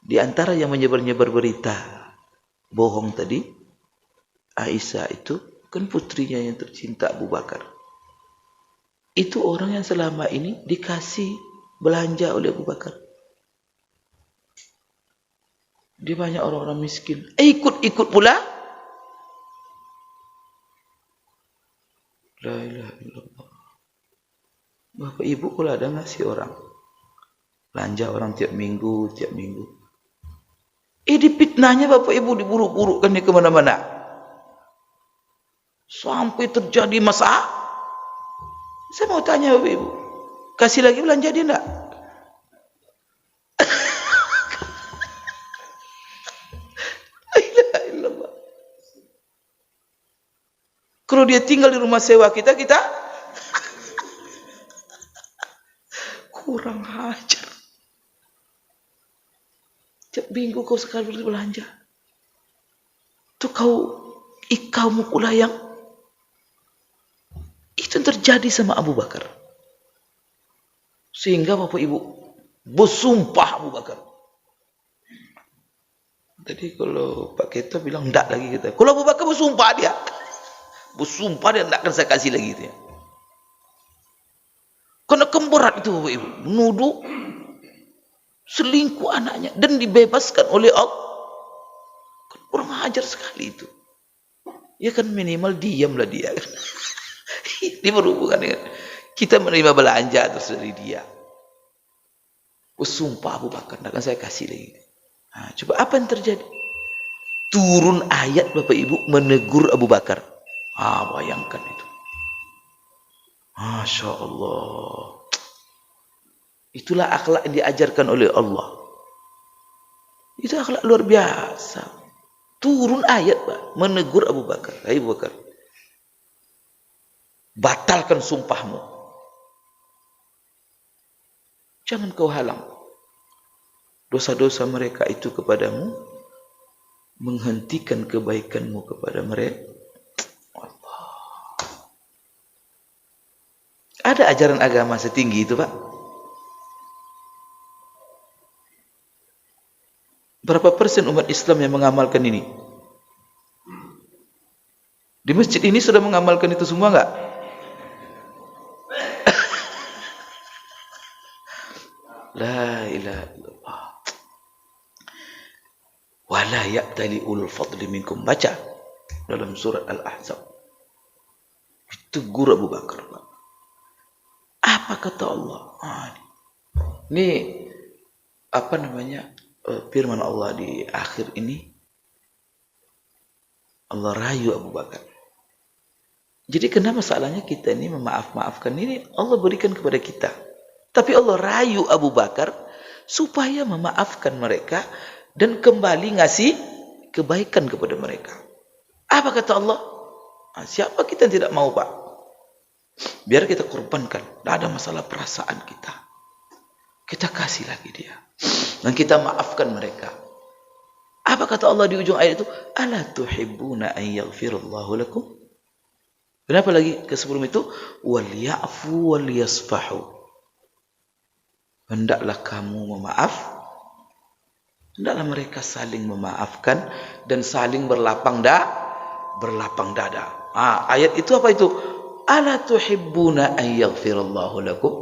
Di antara yang menyebar-nyebar berita bohong tadi, Aisyah itu kan putrinya yang tercinta Abu Bakar. Itu orang yang selama ini dikasih belanja oleh Abu Bakar. Dia banyak orang-orang miskin. Ikut pula. La ilaha illallah. Bapak ibu kalau ada ngasih orang, belanja orang tiap minggu. Dipitnahnya bapak ibu, diburuk-burukkan dia kemana-mana. Sampai terjadi masalah. Saya mau tanya bapak ibu, kasih lagi belanja dia enggak? Kalau dia tinggal di rumah sewa kita kurang ajar. Tiap minggu kau sekali belanja. Itu kau pula yang itu terjadi sama Abu Bakar. Sehingga bapak ibu bersumpah Abu Bakar. Tadi kalau Pak Keto bilang enggak lagi kita. Kalau Abu Bakar bersumpah dia. Bersumpah dia tidak akan saya kasih lagi itu ya. Karena kemberat itu Bapak Ibu, menuduh selingkuh anaknya dan dibebaskan oleh Allah. Kan kurang ajar sekali itu. Ya kan minimal diamlah dia kan. Ini berhubungan dengan kita menerima belanja terus dari dia. Sumpah Abu Bakar, tidak akan saya kasih lagi. Nah, coba apa yang terjadi? Turun ayat Bapak Ibu menegur Abu Bakar. Bayangkan itu. Masya Allah. Itulah akhlak yang diajarkan oleh Allah. Itu akhlak luar biasa. Turun ayat Pak, menegur Abu Bakar. Hai Abu Bakar, batalkan sumpahmu. Jangan kau halang dosa-dosa mereka itu kepadamu, menghentikan kebaikanmu kepada mereka. Ada ajaran agama setinggi itu Pak? Berapa persen umat Islam yang mengamalkan ini? Di masjid ini sudah mengamalkan itu semua enggak? La ilaha illallah. Wala ya'tali ulul fadli minkum. Baca dalam surat Al-Ahzab. Itu guru Abu Bakar Pak. Apa kata Allah? Ini apa namanya? Firman Allah di akhir ini. Allah rayu Abu Bakar. Jadi kenapa masalahnya kita ini memaafkan ini Allah berikan kepada kita. Tapi Allah rayu Abu Bakar supaya memaafkan mereka dan kembali ngasih kebaikan kepada mereka. Apa kata Allah? Siapa kita yang tidak mau Pak? Biar kita korbankan. Tidak ada masalah perasaan kita. Kita kasih lagi dia. Dan kita maafkan mereka. Apa kata Allah di ujung ayat itu? Ala tuhibbuna an yaghfirallahu lakum? Kenapa lagi ke sebelum itu? Wal ya'fu wal yasfahu. Hendaklah kamu memaaf. Hendaklah mereka saling memaafkan dan saling berlapang dada. Ayat itu apa itu? Ala tuhibbuna an yaghfirallahu lakum?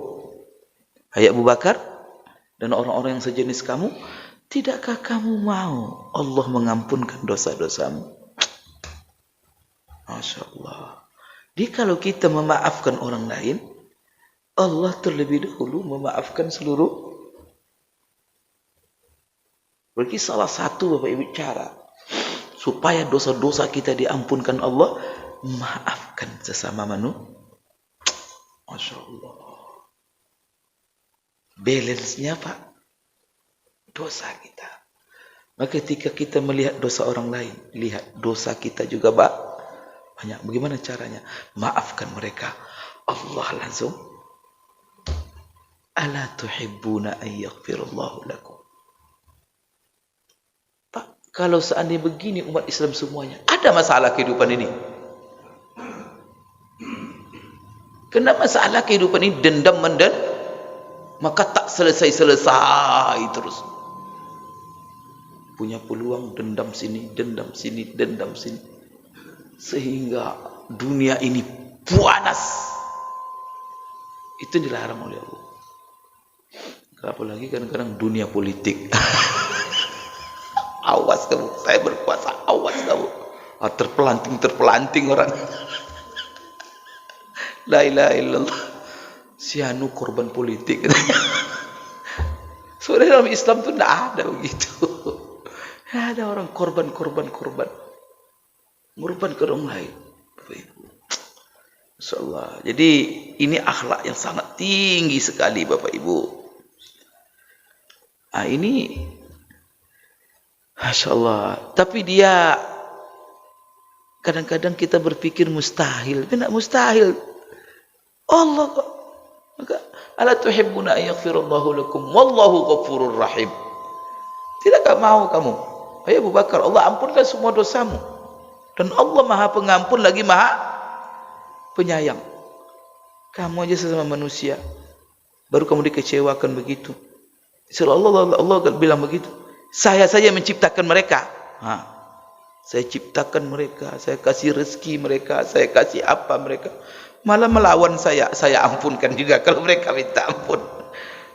Hai Abu Bakar dan orang-orang yang sejenis kamu, tidakkah kamu mau Allah mengampunkan dosa-dosamu? Masya Allah. Jadi kalau kita memaafkan orang lain, Allah terlebih dahulu memaafkan seluruh. Berarti salah satu Bapak Ibu cara supaya dosa-dosa kita diampunkan Allah, maafkan sesama manusia. Masya Allah. Balance-nya Pak, dosa kita. Maka ketika kita melihat dosa orang lain, lihat dosa kita juga banyak. Bagaimana caranya? Maafkan mereka. Allah langsung, ala tuhibbuna an yaghfirallahu lakum. Pak, kalau seandainya begini umat Islam semuanya, ada masalah kehidupan ini? Kena masalah kehidupan ini dendam maka tak selesai-selesai terus. Punya peluang dendam sini, sehingga dunia ini panas. Itu dilarang oleh Allah. Apalagi kadang-kadang dunia politik. Awas kamu, saya berkuasa, awas kamu. Terpelanting orang. La ilaha illallah. Si anu korban politik. Soalnya dalam Islam itu tidak ada begitu. Tidak ada orang korban. Korban ke orang lain. Bapak Ibu. Insyaallah. Jadi ini akhlak yang sangat tinggi sekali Bapak Ibu. Ini Masya Allah. Tapi dia kadang-kadang kita berpikir mustahil. Tapi tidak mustahil. Allah kok. Maka ala tuhibbuna an yaghfirallahu lakum wallahu ghafurur rahim. Tidakkah mau kamu? Hai Abu Bakar, Allah ampunkan semua dosamu. Dan Allah Maha Pengampun lagi Maha Penyayang. Kamu aja sesama manusia, baru kamu dikecewakan begitu. Allah bilang begitu. Saya saja menciptakan mereka. Saya ciptakan mereka, saya kasih rezeki mereka, saya kasih apa mereka. Malah melawan saya ampunkan juga kalau mereka minta ampun.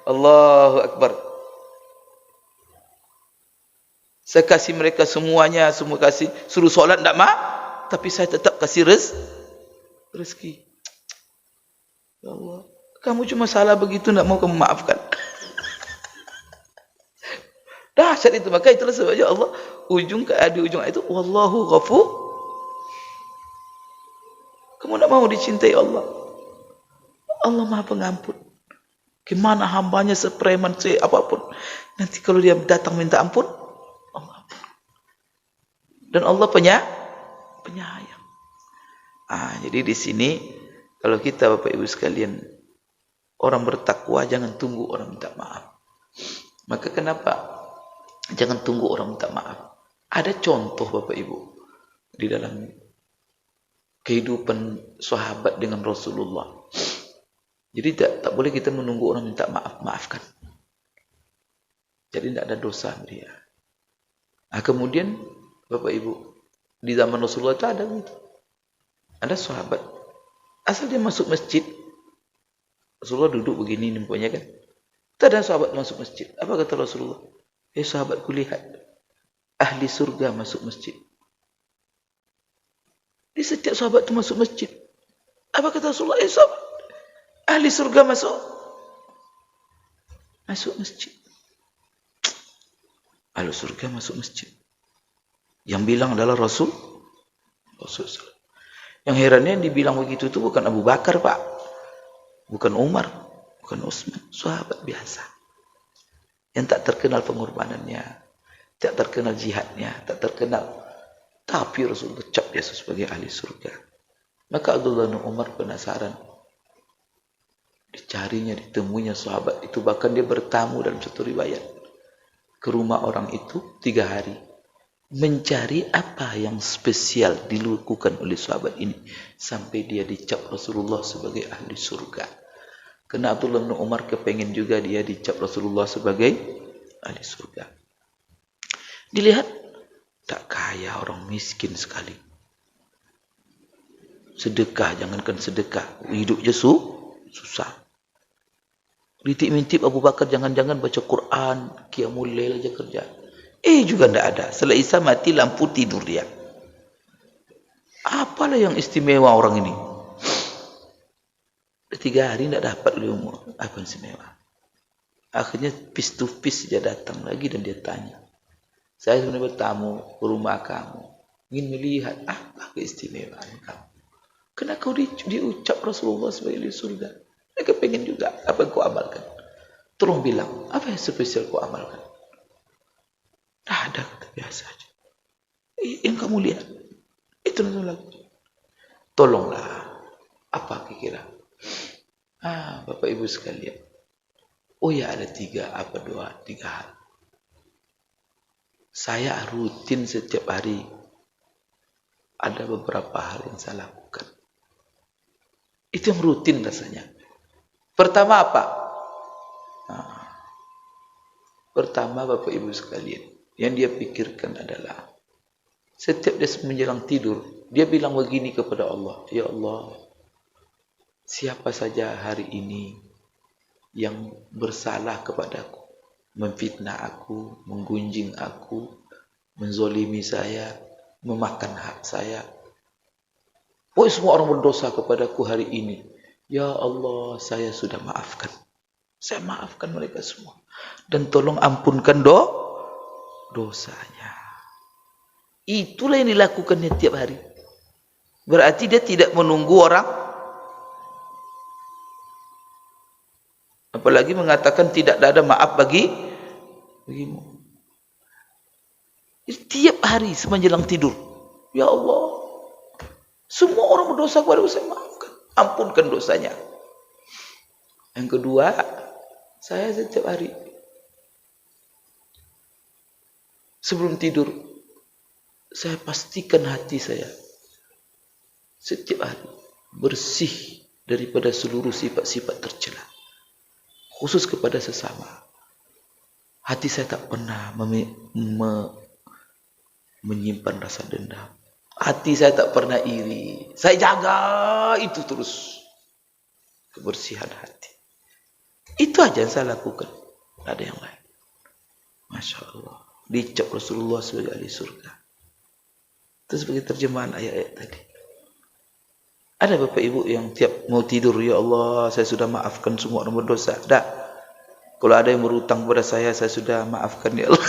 Allahu Akbar. Saya kasih mereka semuanya, semua kasih. Suruh solat tak mau, tapi saya tetap kasih rezeki. Ya Allah, kamu cuma salah begitu, tak mau kamu maafkan. Dahsyat itu. Maka itulah sebabnya Allah di ujung itu, wallahu ghafur. Kamu tak mau dicintai Allah. Allah Maha Pengampun. Gimana hambanya sepreman apapun, nanti kalau dia datang minta ampun, Allah ampun. Dan Allah penyayang. Jadi di sini kalau kita Bapak Ibu sekalian orang bertakwa, jangan tunggu orang minta maaf. Maka kenapa jangan tunggu orang minta maaf? Ada contoh Bapak Ibu di dalam kehidupan sahabat dengan Rasulullah. Jadi tak boleh kita menunggu orang minta maafkan. Jadi tidak ada dosa dia. Kemudian Bapak Ibu, di zaman Rasulullah itu ada gitu. Ada sahabat, asal dia masuk masjid, Rasulullah duduk begini nampaknya kan. Itu ada sahabat masuk masjid. Apa kata Rasulullah? Sahabatku, lihat, ahli surga masuk masjid. Di setiap sahabat itu masuk masjid. Apa kata Rasulullah? Sahabat, ahli surga masuk masjid. Ahli surga masuk masjid. Yang bilang adalah Rasul. Yang herannya yang dibilang begitu itu bukan Abu Bakar, Pak. Bukan Umar, bukan Utsman, sahabat biasa. Yang tak terkenal pengorbanannya, tak terkenal jihadnya, tak terkenal. Tapi Rasulullah cap dia sebagai ahli surga. Maka Abdullah bin Umar penasaran. Dicarinya, ditemuinya sahabat itu. Bahkan dia bertamu dalam satu riwayat ke rumah orang itu 3 hari. Mencari apa yang spesial dilakukan oleh sahabat ini. Sampai dia dicap Rasulullah sebagai ahli surga. Karena Abdullah bin Umar kepengen juga dia dicap Rasulullah sebagai ahli surga. Dilihat, tak kaya, orang miskin sekali. Sedekah, jangankan sedekah, hidupnya susah. Ritip-mintip Abu Bakar, jangan-jangan baca Quran, qiyamul lail aja kerja. Juga tidak ada. Setelah Isya mati lampu, tidur dia. Apalah yang istimewa orang ini? 3 hari tidak dapat ilmu. Apa yang istimewa? Akhirnya face to face dia datang lagi dan dia tanya. Saya sebenarnya bertamu ke rumah kamu. Ingin melihat apa keistimewaan kamu. Kenapa kau diucap Rasulullah sebagai surga? Saya pengen juga apa yang kau amalkan. Tolong bilang, apa yang spesial kau amalkan? Ada, kata biasa aja. Yang kamu lihat, itu lagu. Tolonglah, apa kira-kira? Bapak Ibu sekalian. Ada 3 hal. Saya rutin setiap hari ada beberapa hal yang saya lakukan. Itu yang rutin rasanya. Pertama apa? Pertama Bapak Ibu sekalian, yang dia pikirkan adalah setiap dia menjelang tidur, dia bilang begini kepada Allah, ya Allah, siapa saja hari ini yang bersalah kepadaku, memfitnah aku, menggunjing aku, menzolimi saya, memakan hak saya. Semua orang berdosa kepadaku hari ini. Ya Allah, saya sudah maafkan. Saya maafkan mereka semua. Dan tolong ampunkan dosanya. Itulah yang dilakukannya tiap hari. Berarti dia tidak menunggu orang. Apalagi mengatakan tidak ada maaf bagimu. Tiap hari semenjelang tidur. Ya Allah, semua orang berdosa kepada saya, maafkan. Ampunkan dosanya. Yang kedua, saya setiap hari sebelum tidur, saya pastikan hati saya setiap hari bersih daripada seluruh sifat-sifat tercela, khusus kepada sesama. Hati saya tak pernah menyimpan rasa dendam. Hati saya tak pernah iri. Saya jaga itu terus. Kebersihan hati. Itu aja yang saya lakukan. Tak ada yang lain. Masya Allah. Dicap Rasulullah sebagai ahli surga. Itu sebagai terjemahan ayat-ayat tadi. Ada bapak ibu yang tiap mau tidur, ya Allah, saya sudah maafkan semua orang berdosa. Dah. Kalau ada yang berhutang kepada saya sudah maafkan, ya Allah.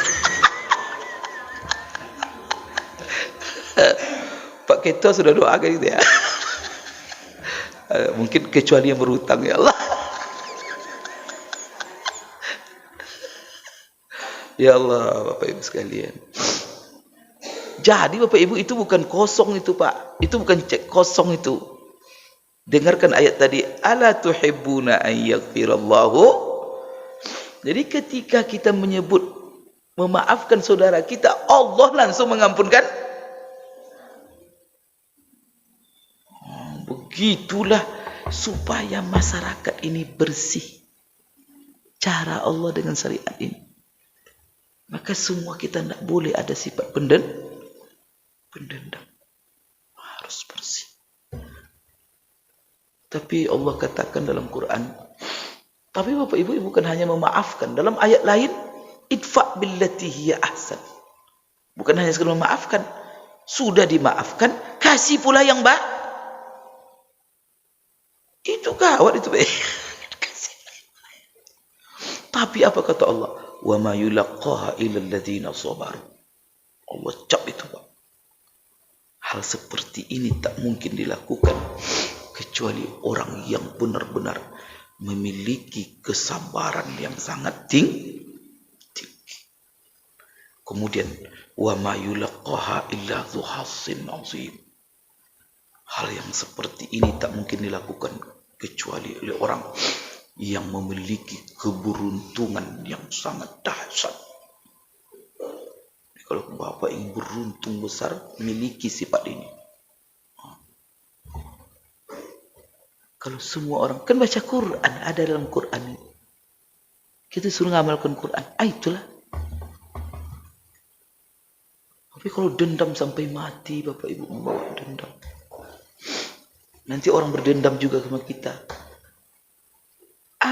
Pak Ketua sudah doakan gitu ya. Mungkin kecuali yang berhutang, ya Allah. Ya Allah, Bapak Ibu sekalian. Jadi Bapak Ibu itu bukan kosong itu, Pak. Itu bukan cek kosong itu. Dengarkan ayat tadi, ala tuhibbuna an yaghfirallahu. Jadi ketika kita menyebut memaafkan saudara kita, Allah langsung mengampunkan. Begitulah supaya masyarakat ini bersih. Cara Allah dengan syariat ini. Maka semua kita tidak boleh ada sifat pendendam. Harus bersih. Tapi Allah katakan dalam Quran, tapi Bapak Ibu bukan hanya memaafkan. Dalam ayat lain, idfa' billati hiya ahsan. Bukan hanya sekadar memaafkan. Sudah dimaafkan, kasih pula yang baik. Itu gawat itu. Tapi apa kata Allah? Wa ma yulaqqaha illa alladziina sabaru. Allah cap itu, Pak. Hal seperti ini tak mungkin dilakukan kecuali orang yang benar-benar memiliki kesabaran yang sangat tinggi. Kemudian wa ma yulaqqaha illa dzu hazzin 'azim. Hal yang seperti ini tak mungkin dilakukan kecuali oleh orang yang memiliki keberuntungan yang sangat dahsyat. Kalau Bapak yang beruntung besar memiliki sifat ini. Kalau semua orang kan baca Quran, ada dalam Quran ini. Kita suruh ngamalkan Quran. Itulah. Tapi kalau dendam sampai mati, Bapak Ibu membawa dendam. Nanti orang berdendam juga sama kita.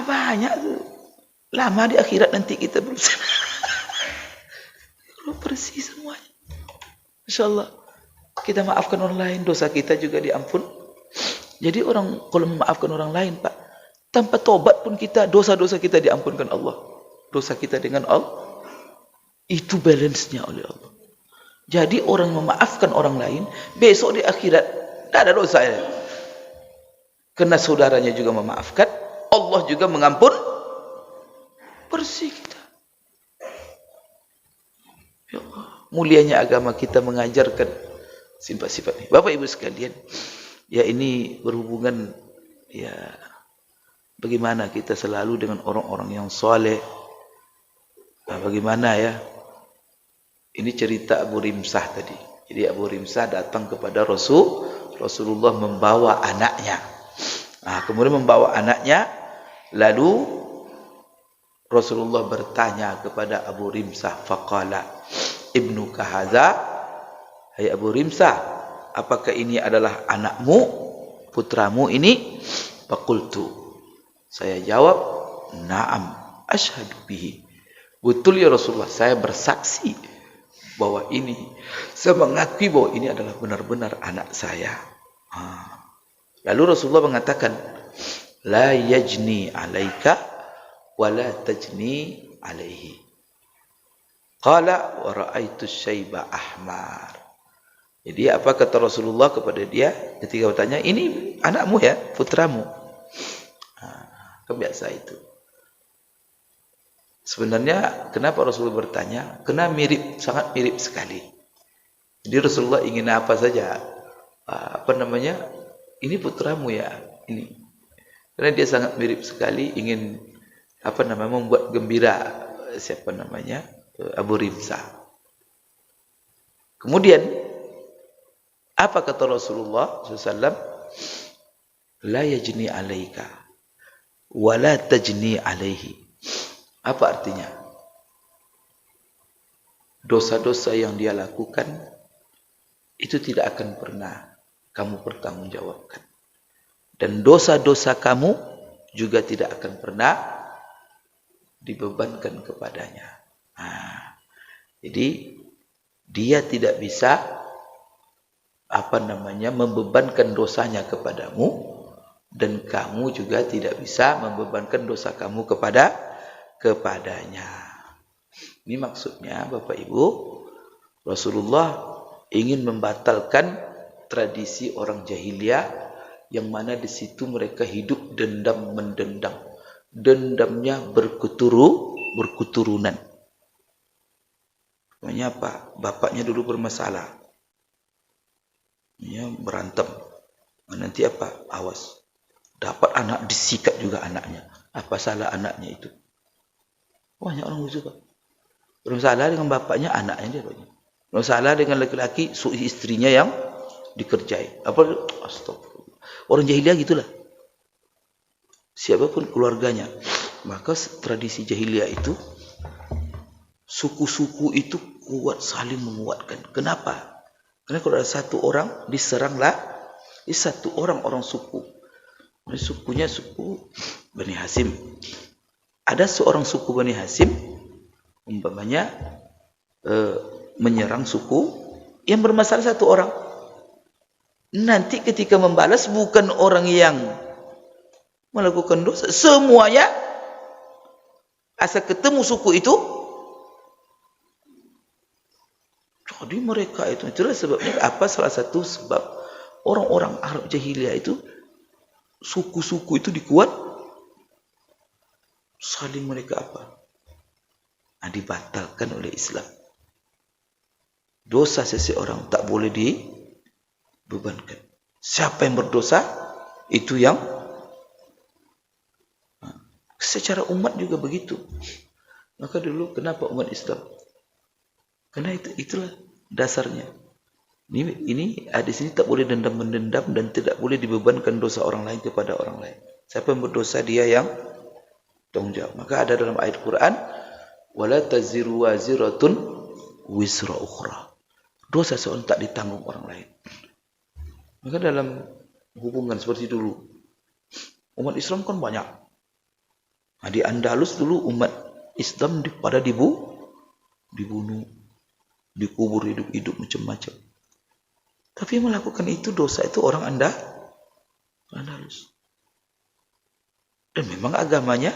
Banyak tuh. Lama di akhirat nanti kita berusaha. Kalau bersih semuanya. Masya Allah. Kita maafkan orang lain, dosa kita juga diampun. Jadi orang kalau memaafkan orang lain, Pak, tanpa tobat pun kita, dosa-dosa kita diampunkan Allah. Dosa kita dengan Allah. Itu balance-nya oleh Allah. Jadi orang memaafkan orang lain, besok di akhirat tidak ada dosa ya. Karena saudaranya juga memaafkan, Allah juga mengampun, bersih kita. Ya Allah, mulianya agama kita mengajarkan sifat-sifat ini. Bapak Ibu sekalian, ya ini berhubungan ya bagaimana kita selalu dengan orang-orang yang soleh. Nah, bagaimana ya? Ini cerita Abu Rimsah tadi. Jadi Abu Rimsah datang kepada Rasulullah membawa anaknya. Nah, kemudian membawa anaknya, lalu Rasulullah bertanya kepada Abu Rimsah, faqala ibnuka hadza, hai Abu Rimsah, apakah ini adalah anakmu, putramu ini? Faqultu, saya jawab, na'am, asyhadu bihi. Betul ya Rasulullah, saya bersaksi bahwa ini, saya mengakui bahwa ini adalah benar-benar anak saya. Lalu Rasulullah mengatakan, la yajni alaika wa la tajni alaihi. Qala wa ra'aitu syaiba ahmar. Jadi apa kata Rasulullah kepada dia ketika bertanya, ini anakmu ya, putramu? Kebiasa itu. Sebenarnya kenapa Rasulullah bertanya? Karena mirip, sangat mirip sekali. Jadi Rasulullah ingin apa saja, ini putramu ya, ini. Karena dia sangat mirip sekali, ingin membuat gembira Abu Rimsah. Kemudian apa kata Rasulullah SAW? La yajni alaika wa la tajni alaihi. Apa artinya? Dosa-dosa yang dia lakukan itu tidak akan pernah kamu pertanggungjawabkan. Dan dosa-dosa kamu juga tidak akan pernah dibebankan kepadanya. Jadi dia tidak bisa membebankan dosanya kepadamu, dan kamu juga tidak bisa membebankan dosa kamu kepadanya. Ini maksudnya Bapak Ibu, Rasulullah ingin membatalkan tradisi orang jahiliyah yang mana di situ mereka hidup dendam mendendam. Dendamnya berketurunan. Namanya apa? Bapaknya dulu bermasalah. Ya, berantem. Nanti apa? Awas. Dapat anak disikat juga anaknya. Apa salah anaknya itu? Banyak orang begitu, Pak. Bermasalah dengan bapaknya, anaknya dia banyak. Bermasalah dengan laki-laki, istrinya yang dikerjai. Astagfirullah. Orang jahiliyah gitulah. Siapapun keluarganya. Maka tradisi jahiliyah itu, suku-suku itu kuat saling menguatkan. Kenapa? Karena kalau ada satu orang diseranglah, satu orang suku. Sukunya suku Bani Hasim. Ada seorang suku Bani Hasim, umpamanya menyerang suku yang bermasalah satu orang. Nanti ketika membalas bukan orang yang melakukan dosa, semuanya asal ketemu suku itu, jadi mereka itu, itulah sebabnya apa, salah satu sebab orang-orang Arab jahiliyah itu, suku-suku itu dikuat, saling mereka dibatalkan oleh Islam. Dosa seseorang tak boleh dibebankan. Siapa yang berdosa, itu yang secara umat juga begitu. Maka dulu kenapa umat Islam? Karena itulah dasarnya. Ini hadis ini tak boleh dendam mendendam dan tidak boleh dibebankan dosa orang lain kepada orang lain. Siapa yang berdosa, dia yang tanggung jawab. Maka ada dalam ayat Quran, wala taziru waziratun wisra ukhra. Dosa seorang tak ditanggung orang lain. Maka dalam hubungan seperti dulu, umat Islam kan banyak. Di Andalus dulu umat Islam pada dibunuh, dikubur hidup-hidup macam-macam. Tapi melakukan itu dosa itu orang Andalus. Dan memang agamanya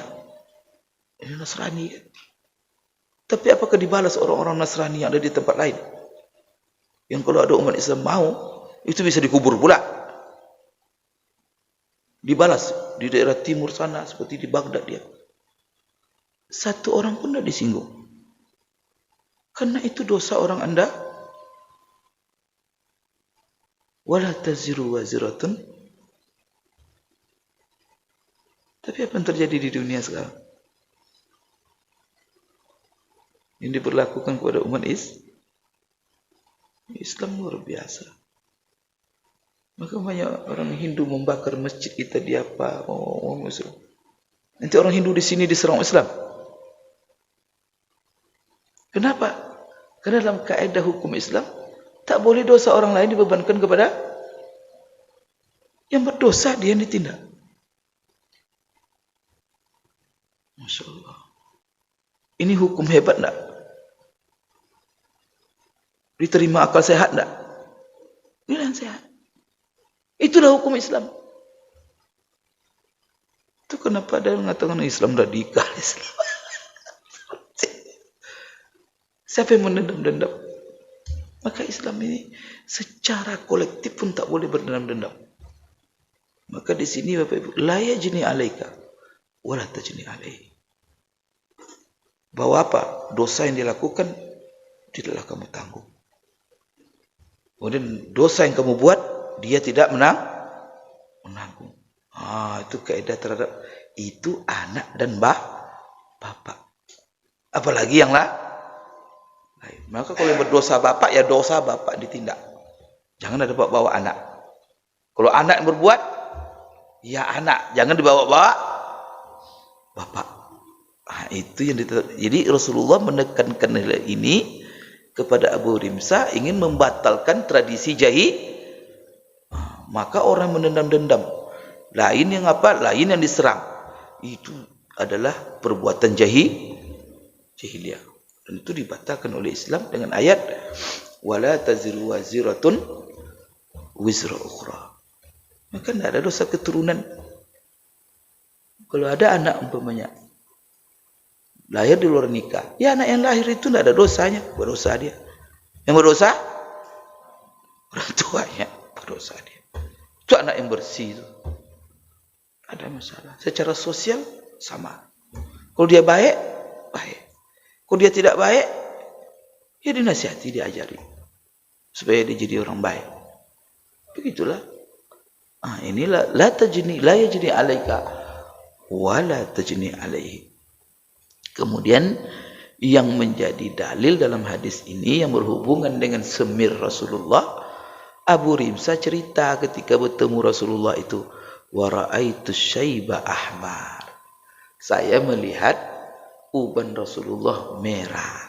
ini Nasrani. Tapi apakah dibalas orang-orang Nasrani yang ada di tempat lain? Yang kalau ada umat Islam mau, itu bisa dikubur pula. Dibalas di daerah timur sana, seperti di Baghdad dia. Satu orang pun tidak disinggung. Karena itu dosa orang Anda. Wala taziru waziratun. Tapi apa yang terjadi di dunia sekarang? Yang diberlakukan kepada umat Islam luar biasa. Maka banyak orang Hindu membakar masjid kita di apa? Muslim. Nanti orang Hindu di sini diserang Islam. Kenapa? Karena dalam kaidah hukum Islam tak boleh dosa orang lain dibebankan kepada yang berdosa, dia yang ditindak. Masya Allah. Ini hukum hebat enggak? Diterima akal sehat enggak? Ini yang sehat. Itulah hukum Islam. Itu kenapa ada yang mengatakan Islam radikal Islam? Siapa yang mendendam-dendam? Maka Islam ini secara kolektif pun tak boleh berdendam-dendam. Maka di sini Bapak Ibu, la yajni alaika wala tajni alaihi. Bahwa apa? Dosa yang dilakukan tidaklah kamu tanggung. Kemudian dosa yang kamu buat, dia tidak menanggung. Itu kaidah terhadap itu anak dan bapak. Apalagi yang lain. Maka kalau yang berdosa bapak, ya dosa bapak ditindak. Jangan ada bawa anak. Kalau anak yang berbuat, ya anak, jangan dibawa-bawa bapak. Itu yang jadi Rasulullah menekankan nilai ini kepada Abu Rimsah ingin membatalkan tradisi maka orang menendam-dendam. Lain yang apa? Lain yang diserang. Itu adalah perbuatan jahiliyah. Dan itu dibatalkan oleh Islam dengan ayat wala taziru waziratun wizra ukhra. Maka tidak ada dosa keturunan. Kalau ada anak umpamanya lahir di luar nikah, ya anak yang lahir itu tidak ada dosanya, berdosa dia. Yang berdosa orang tuanya, berdosa dia. Itu anak yang bersih itu. Ada masalah. Secara sosial sama. Kalau dia baik, baik. Kalau dia tidak baik, ya dinasihati, diajari supaya dia jadi orang baik. Begitulah. Inilah la yajni alaika wa la tajni alaihi. Kemudian yang menjadi dalil dalam hadis ini yang berhubungan dengan semir Rasulullah, Abu Rimsah cerita ketika bertemu Rasulullah itu, wa ra'aitu syaiba ahmar. Saya melihat uban Rasulullah merah.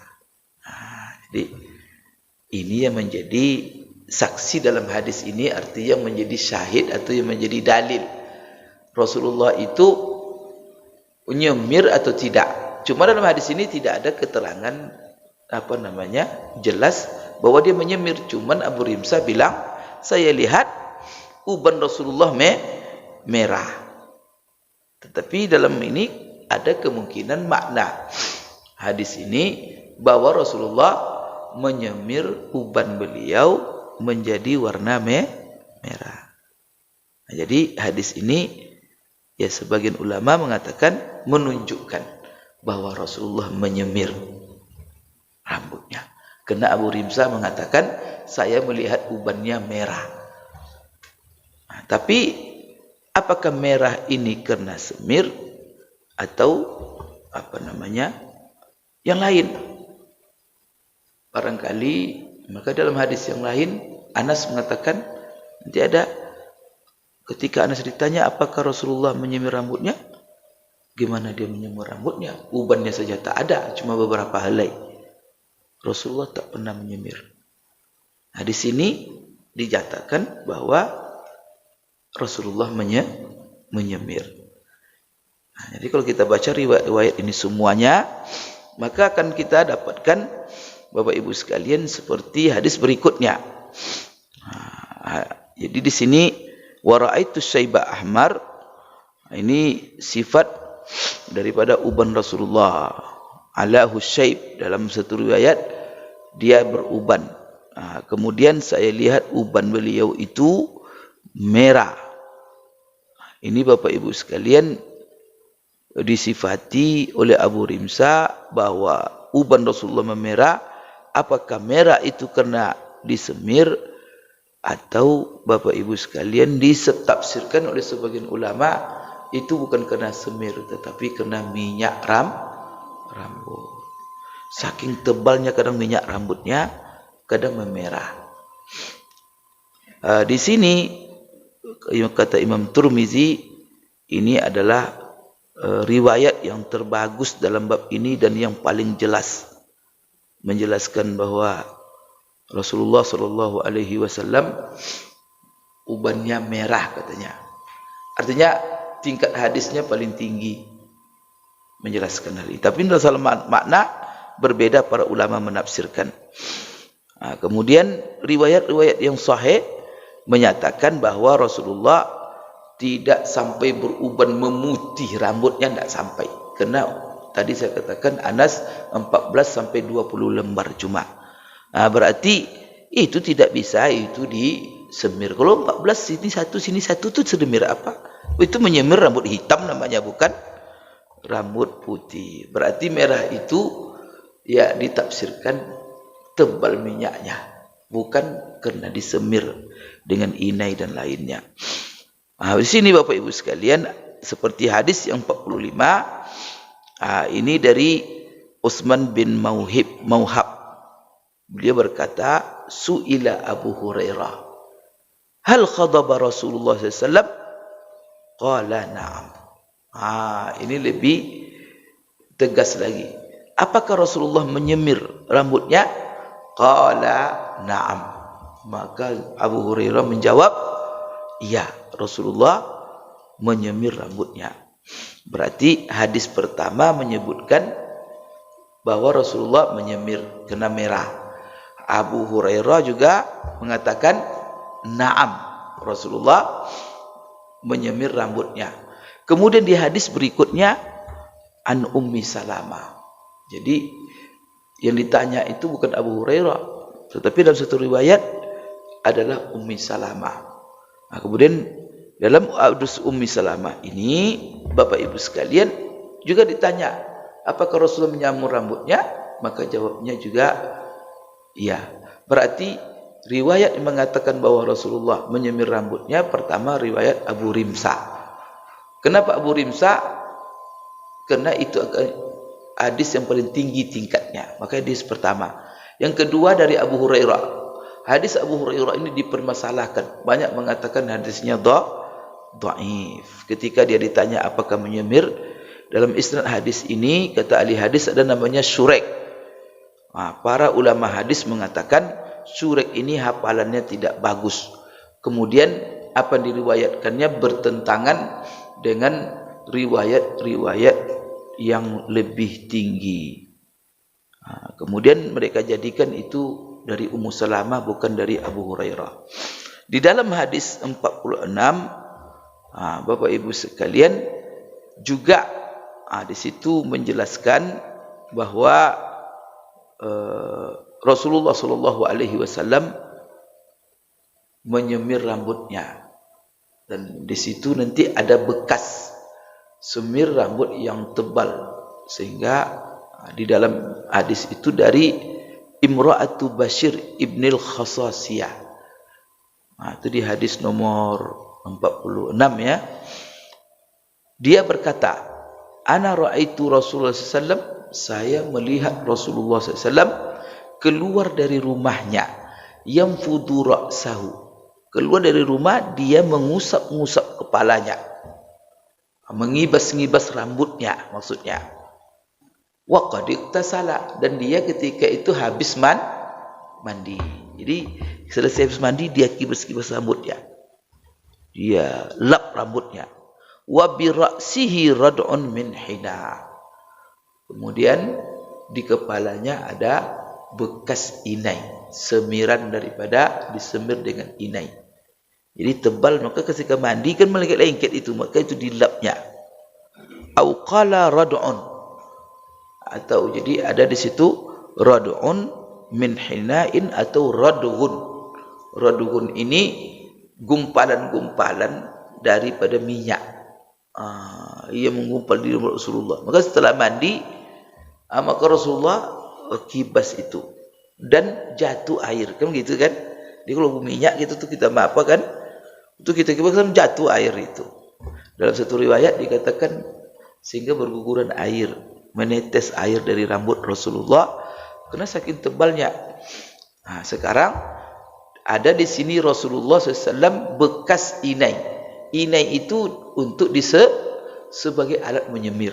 Jadi ini yang menjadi saksi dalam hadis ini, artinya yang menjadi syahid atau yang menjadi dalil Rasulullah itu nyemir atau tidak. Cuma dalam hadis ini tidak ada keterangan jelas bahwa dia menyemir. Cuman Abu Rimsah bilang, saya lihat uban Rasulullah merah. Tetapi dalam ini ada kemungkinan makna hadis ini bahwa Rasulullah menyemir uban beliau menjadi warna merah. Nah, jadi hadis ini ya sebagian ulama mengatakan menunjukkan bahwa Rasulullah menyemir rambutnya. Karena Abu Rimsah mengatakan saya melihat ubannya merah. Nah, tapi apakah merah ini karena semir atau yang lain? Barangkali maka dalam hadis yang lain Anas mengatakan, nanti ada ketika Anas ditanya apakah Rasulullah menyemir rambutnya, gimana dia menyemir rambutnya? Ubannya saja tak ada, cuma beberapa helai. Rasulullah tak pernah menyemir. Nah, di sini dinyatakan bahwa Rasulullah menyemir. Nah, jadi kalau kita baca riwayat-riwayat ini semuanya, maka akan kita dapatkan Bapak Ibu sekalian seperti hadis berikutnya. Nah, jadi di sini wa ra'aitu syaiba ahmar, ini sifat daripada uban Rasulullah. Alahu syaib, dalam satu riwayat dia beruban. Nah, kemudian saya lihat uban beliau itu merah. Ini Bapak Ibu sekalian disifati oleh Abu Rimsah bahwa uban Rasulullah memerah. Apakah merah itu karena disemir atau Bapak Ibu sekalian ditafsirkan oleh sebagian ulama itu bukan karena semir tetapi karena minyak rambut. Saking tebalnya kadang minyak rambutnya, kadang memerah. Di sini kata Imam Tirmizi, ini adalah riwayat yang terbagus dalam bab ini dan yang paling jelas menjelaskan bahwa Rasulullah sallallahu alaihi wasallam ubannya merah katanya. Artinya tingkat hadisnya paling tinggi menjelaskan hal ini. Tapi dalam makna berbeda para ulama menafsirkan. Nah, kemudian riwayat-riwayat yang sahih menyatakan bahwa Rasulullah tidak sampai beruban memutih rambutnya, tidak sampai. Karena tadi saya katakan Anas 14 sampai 20 lembar cuma. Nah, berarti itu tidak bisa itu disemir. Kalau 14 sini satu itu semir apa? Itu menyemir rambut hitam namanya, bukan rambut putih. Berarti merah itu ya ditafsirkan tebal minyaknya, bukan karena disemir dengan inai dan lainnya. Nah, di sini Bapak Ibu sekalian seperti hadis yang 45. Ini dari Utsman bin Mauhab. Beliau berkata, Su'ila Abu Hurairah, hal khadaba Rasulullah SAW? Qala na'am. Ini lebih tegas lagi. Apakah Rasulullah menyemir rambutnya? Qala na'am. Maka Abu Hurairah menjawab, iya, Rasulullah menyemir rambutnya. Berarti hadis pertama menyebutkan bahwa Rasulullah menyemir kena merah. Abu Hurairah juga mengatakan na'am, Rasulullah menyemir rambutnya. Kemudian di hadis berikutnya an Ummi Salamah. Jadi yang ditanya itu bukan Abu Hurairah, tetapi dalam satu riwayat adalah Ummi Salamah. Nah, kemudian dalam hadis Ummi Salamah ini, Bapak Ibu sekalian, juga ditanya, apakah Rasulullah menyamur rambutnya? Maka jawabnya juga iya. Berarti riwayat yang mengatakan bahwa Rasulullah menyemir rambutnya, pertama riwayat Abu Rimsa. Kenapa Abu Rimsa? Karena itu hadis yang paling tinggi tingkatnya. Maka hadis pertama. Yang kedua dari Abu Hurairah. Hadis Abu Hurairah ini dipermasalahkan. Banyak mengatakan hadisnya dhaif. Ketika dia ditanya apakah menyemir, dalam isnad hadis ini, kata ahli hadis, ada namanya Syurek. Para ulama hadis mengatakan Syurek ini hafalannya tidak bagus. Kemudian apa yang diriwayatkannya bertentangan dengan riwayat-riwayat yang lebih tinggi. Kemudian mereka jadikan itu dari Ummu Salamah, bukan dari Abu Hurairah. Di dalam hadis 46, Bapak Ibu sekalian, juga di situ menjelaskan bahwa Rasulullah SAW menyemir rambutnya, dan di situ nanti ada bekas semir rambut yang tebal, sehingga di dalam hadis itu dari Imra'atu Bashir ibnil Khasasiyah. Itu di hadis nomor 46 ya. Dia berkata, ana ra'aitu Rasulullah SAW, saya melihat Rasulullah SAW keluar dari rumahnya, yanfudu ra'sahu, keluar dari rumah, dia mengusap-ngusap kepalanya, mengibas-ngibas rambutnya maksudnya. Wa qad iktasala, dan dia ketika itu habis mandi. Jadi selesai habis mandi, dia kibas-kibas rambutnya, dia lap rambutnya. Wa bi ra'sihi rad'un min hina, kemudian di kepalanya ada bekas inai, semiran daripada disemir dengan inai. Jadi tebal, maka ketika mandi kan melengket-lengket itu, maka itu dilapnya. Au qala rad'un, atau jadi ada di situ rad'un min hinain atau radghun. Radghun ini gumpalan-gumpalan daripada minyak. Ia menggumpal di Rasulullah. Maka setelah mandi, maka Rasulullah kibas itu dan jatuh air, kan gitu kan? Jadi kalau minyak gitu tuh kita apa kan? Itu kita kibas kan jatuh air itu. Dalam satu riwayat dikatakan sehingga berguguran air, menetes air dari rambut Rasulullah karena saking tebalnya. Sekarang ada di sini Rasulullah SAW bekas inai. Inai itu untuk sebagai alat menyemir.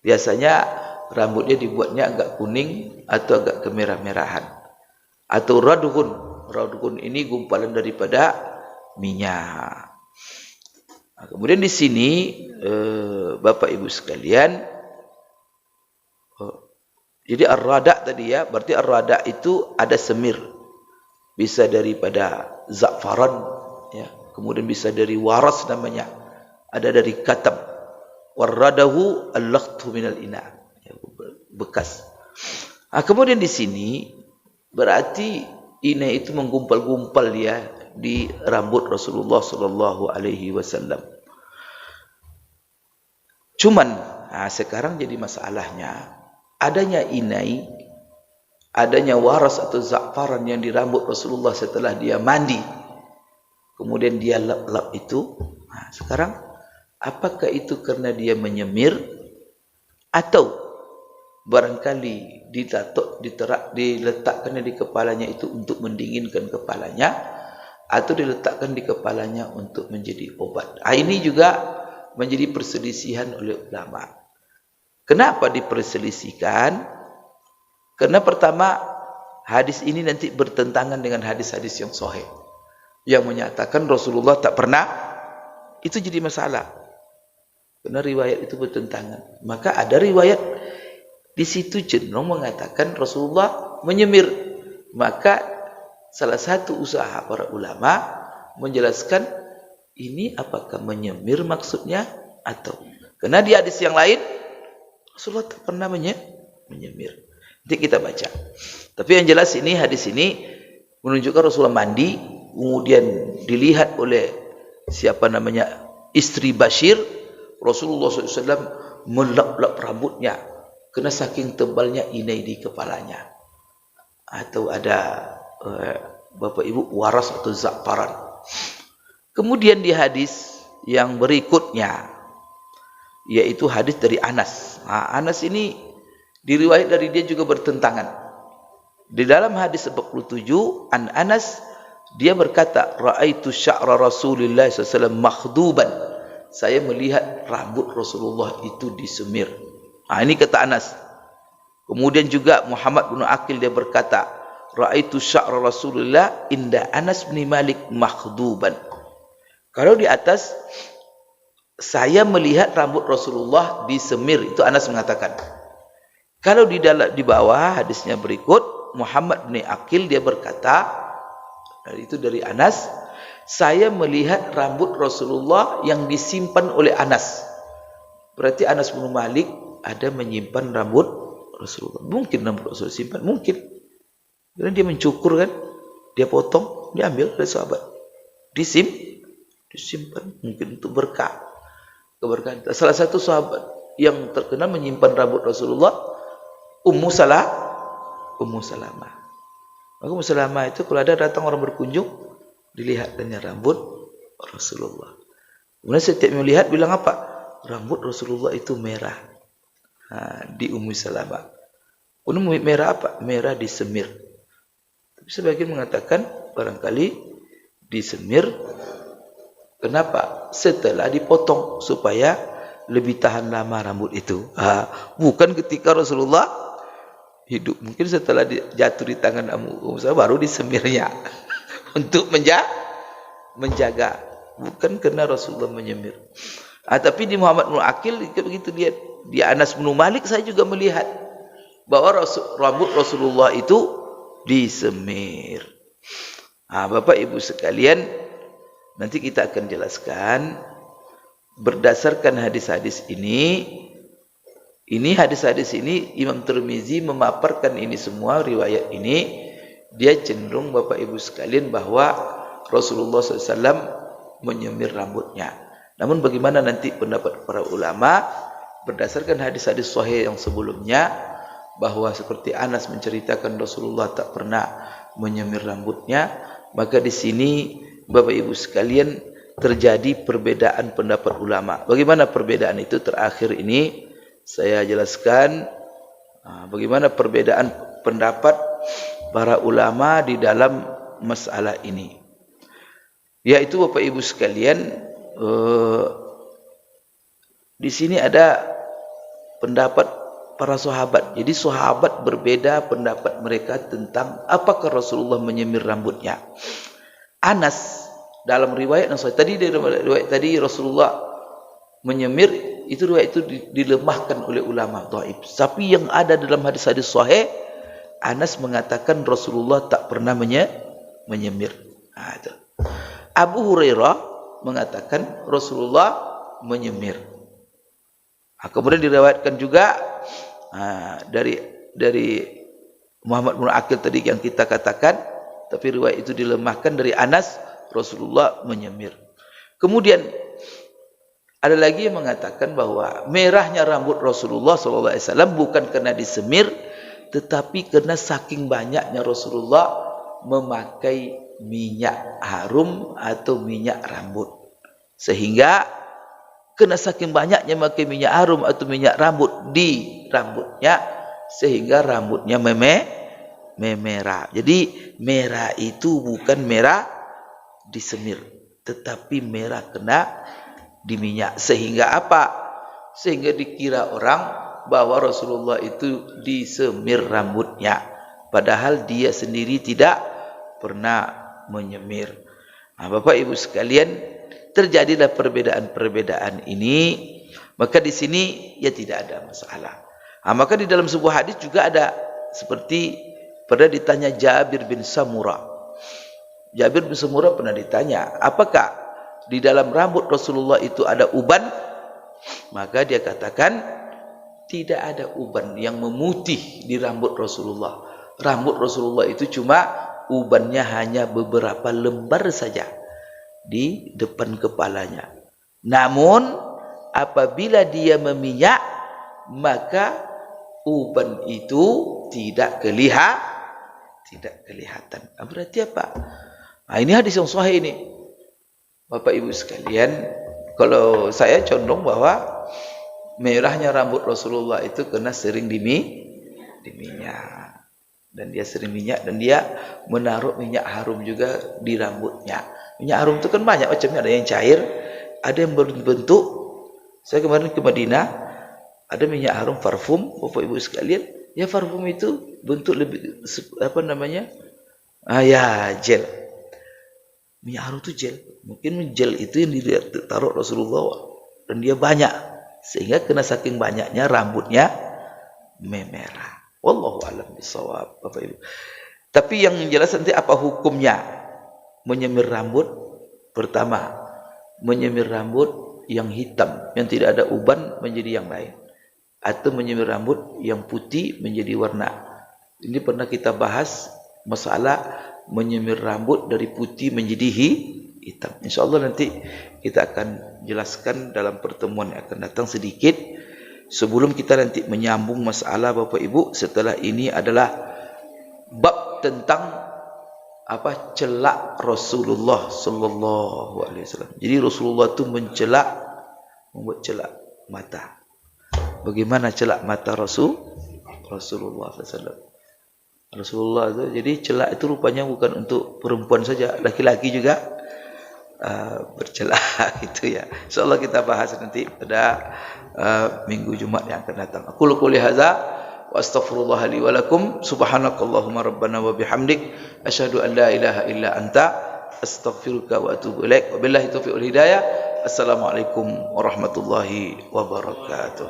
Biasanya rambutnya dibuatnya agak kuning atau agak kemerah-merahan. Atau radghun. Radghun ini gumpalan daripada minyak. Kemudian di sini Bapak Ibu sekalian, jadi ar-rada' tadi ya, berarti ar-rada' itu ada semir. Bisa daripada za'faran ya, kemudian bisa dari waras namanya, ada dari katam. Warradahu al-laqtu minal ina, ya, bekas. Kemudian di sini berarti inai itu menggumpal-gumpal ya di rambut Rasulullah sallallahu alaihi wasallam. Cuman sekarang jadi masalahnya adanya inai, adanya waras atau za'faran yang di rambut Rasulullah setelah dia mandi, kemudian dia lap-lap itu. Sekarang apakah itu karena dia menyemir, atau barangkali diletakkannya di kepalanya itu untuk mendinginkan kepalanya, atau diletakkan di kepalanya untuk menjadi obat. Ini juga menjadi perselisihan oleh ulama. Kenapa diperselisihkan? Karena pertama hadis ini nanti bertentangan dengan hadis-hadis yang sahih yang menyatakan Rasulullah tak pernah, itu jadi masalah. Karena riwayat itu bertentangan. Maka ada riwayat di situ cenderung mengatakan Rasulullah menyemir. Maka salah satu usaha para ulama menjelaskan ini apakah menyemir maksudnya atau, karena di hadis yang lain Rasulullah tak pernah menyemir. Nanti kita baca. Tapi yang jelas ini hadis ini menunjukkan Rasulullah mandi, kemudian dilihat oleh siapa namanya istri Bashir. Rasulullah SAW melap-lap rambutnya karena saking tebalnya inai di kepalanya. Atau ada Bapak Ibu waras atau za'faran. Kemudian di hadis yang berikutnya, yaitu hadis dari Anas. Anas ini diriwayat dari dia juga bertentangan. Di dalam hadis 47 an Anas, dia berkata, ra'aitu sya'ra Rasulullah SAW makhduban. Saya melihat rambut Rasulullah itu disemir. Ini kata Anas. Kemudian juga Muhammad bin Aqil dia berkata, ra'aitu sya'ra Rasulullah inda Anas bin Malik makhduban. Kalau di atas, saya melihat rambut Rasulullah disemir, itu Anas mengatakan. Kalau di bawah hadisnya berikut, Muhammad bin Aqil dia berkata, itu dari Anas, saya melihat rambut Rasulullah yang disimpan oleh Anas. Berarti Anas bin Malik ada menyimpan rambut Rasulullah. Mungkin rambut Rasulullah simpan, mungkin. Karena dia mencukur kan, dia potong, dia ambil dari sahabat. Disimpan, mungkin untuk berkah. Keberkahan. Salah satu sahabat yang terkenal menyimpan rambut Rasulullah, Ummu Salamah. Maka Ummu Salamah itu kalau ada datang orang berkunjung, dilihat dengan rambut Rasulullah. Kemudian setiap melihat bilang apa? Rambut Rasulullah itu merah. Di Ummu Salamah. Kemudian merah apa? Merah disemir. Tapi sebagian mengatakan barangkali disemir. Kenapa? Setelah dipotong supaya lebih tahan lama rambut itu. Bukan ketika Rasulullah hidup. Mungkin setelah jatuh di tangan Ummu Salamah baru disemirnya untuk menjaga. Bukan karena Rasulullah menyemir. Tapi di Muhammad bin Aqil begitu lihat di Anas bin Malik, saya juga melihat bahwa rambut Rasulullah itu disemir. Bapak Ibu sekalian, nanti kita akan jelaskan berdasarkan hadis-hadis ini. Ini hadis-hadis ini Imam Tirmizi memaparkan ini semua riwayat ini. Dia cenderung Bapak Ibu sekalian bahwa Rasulullah SAW menyemir rambutnya. Namun bagaimana nanti pendapat para ulama berdasarkan hadis-hadis sahih yang sebelumnya, bahwa seperti Anas menceritakan Rasulullah tak pernah menyemir rambutnya, maka di sini Bapak Ibu sekalian terjadi perbedaan pendapat ulama. Bagaimana perbedaan itu? Terakhir ini saya jelaskan bagaimana perbedaan pendapat para ulama di dalam masalah ini. Yaitu Bapak Ibu sekalian, di sini ada pendapat para sahabat. Jadi sahabat berbeda pendapat mereka tentang apakah Rasulullah menyemir rambutnya. Anas dalam riwayat yang tadi Rasulullah menyemir, itu riwayat itu dilemahkan oleh ulama dhaif. Tapi yang ada dalam hadis-hadis sahih, Anas mengatakan Rasulullah tak pernah menyemir. Itu. Abu Hurairah mengatakan Rasulullah menyemir. Kemudian diriwayatkan juga dari Muhammad bin Aqil tadi yang kita katakan, tapi riwayat itu dilemahkan dari Anas, Rasulullah menyemir. Kemudian ada lagi yang mengatakan bahwa merahnya rambut Rasulullah SAW bukan karena disemir, tetapi karena saking banyaknya Rasulullah memakai minyak harum atau minyak rambut. Sehingga karena saking banyaknya memakai minyak harum atau minyak rambut di rambutnya, sehingga rambutnya memerah. Jadi merah itu bukan merah disemir, tetapi merah kena di minyak. Sehingga apa? Sehingga dikira orang bahwa Rasulullah itu disemir rambutnya. padahal dia sendiri tidak pernah menyemir. Bapak Ibu sekalian, terjadilah perbedaan-perbedaan ini, maka di sini ya tidak ada masalah. Maka di dalam sebuah hadis juga ada seperti pernah ditanya Jabir bin Samurah. Jabir bin Samurah pernah ditanya, apakah di dalam rambut Rasulullah itu ada uban? Maka dia katakan, tidak ada uban yang memutih di rambut Rasulullah. Rambut Rasulullah itu cuma ubannya hanya beberapa lembar saja di depan kepalanya. Namun apabila dia meminyak, maka uban itu tidak kelihatan. Berarti apa? Ini hadis yang sahih ini. Bapak Ibu sekalian, kalau saya condong bahwa merahnya rambut Rasulullah itu karena sering diminyak. Dan dia sering minyak, dan dia menaruh minyak harum juga di rambutnya. Minyak harum itu kan banyak macamnya, ada yang cair, ada yang berbentuk. Saya kemarin ke Madinah, ada minyak harum parfum, Bapak Ibu sekalian. Ya parfum itu bentuk lebih apa namanya? Gel. Minyak harum itu gel. Mungkin gel itu yang ditaruh Rasulullah dan dia banyak, sehingga kena saking banyaknya rambutnya memerah. Wallahu a'lam bishawab, Bapak Ibu. Tapi yang jelas nanti apa hukumnya menyemir rambut? Pertama, menyemir rambut yang hitam, yang tidak ada uban menjadi yang lain, atau menyemir rambut yang putih menjadi warna. Ini pernah kita bahas masalah menyemir rambut dari putih menjadi hitam. InsyaAllah nanti kita akan jelaskan dalam pertemuan yang akan datang sedikit. Sebelum kita nanti menyambung masalah Bapak Ibu, setelah ini adalah bab tentang apa celak Rasulullah sallallahu alaihi wasallam. Jadi Rasulullah itu membuat celak mata. Bagaimana celak mata Rasulullah sallallahu alaihi wasallam? Rasulullah itu, jadi celak itu rupanya bukan untuk perempuan saja, laki-laki juga bercelak gitu ya. Insyaallah kita bahas nanti pada minggu Jumat yang akan datang. Aku qouli hadza wa astaghfirullah li wa lakum, subhanakallahumma rabbana wa bihamdik, asyhadu an la ilaha illa anta, astaghfiruka wa atubu ilaik. Wabillahi taufiq wal hidayah. Assalamualaikum warahmatullahi wabarakatuh.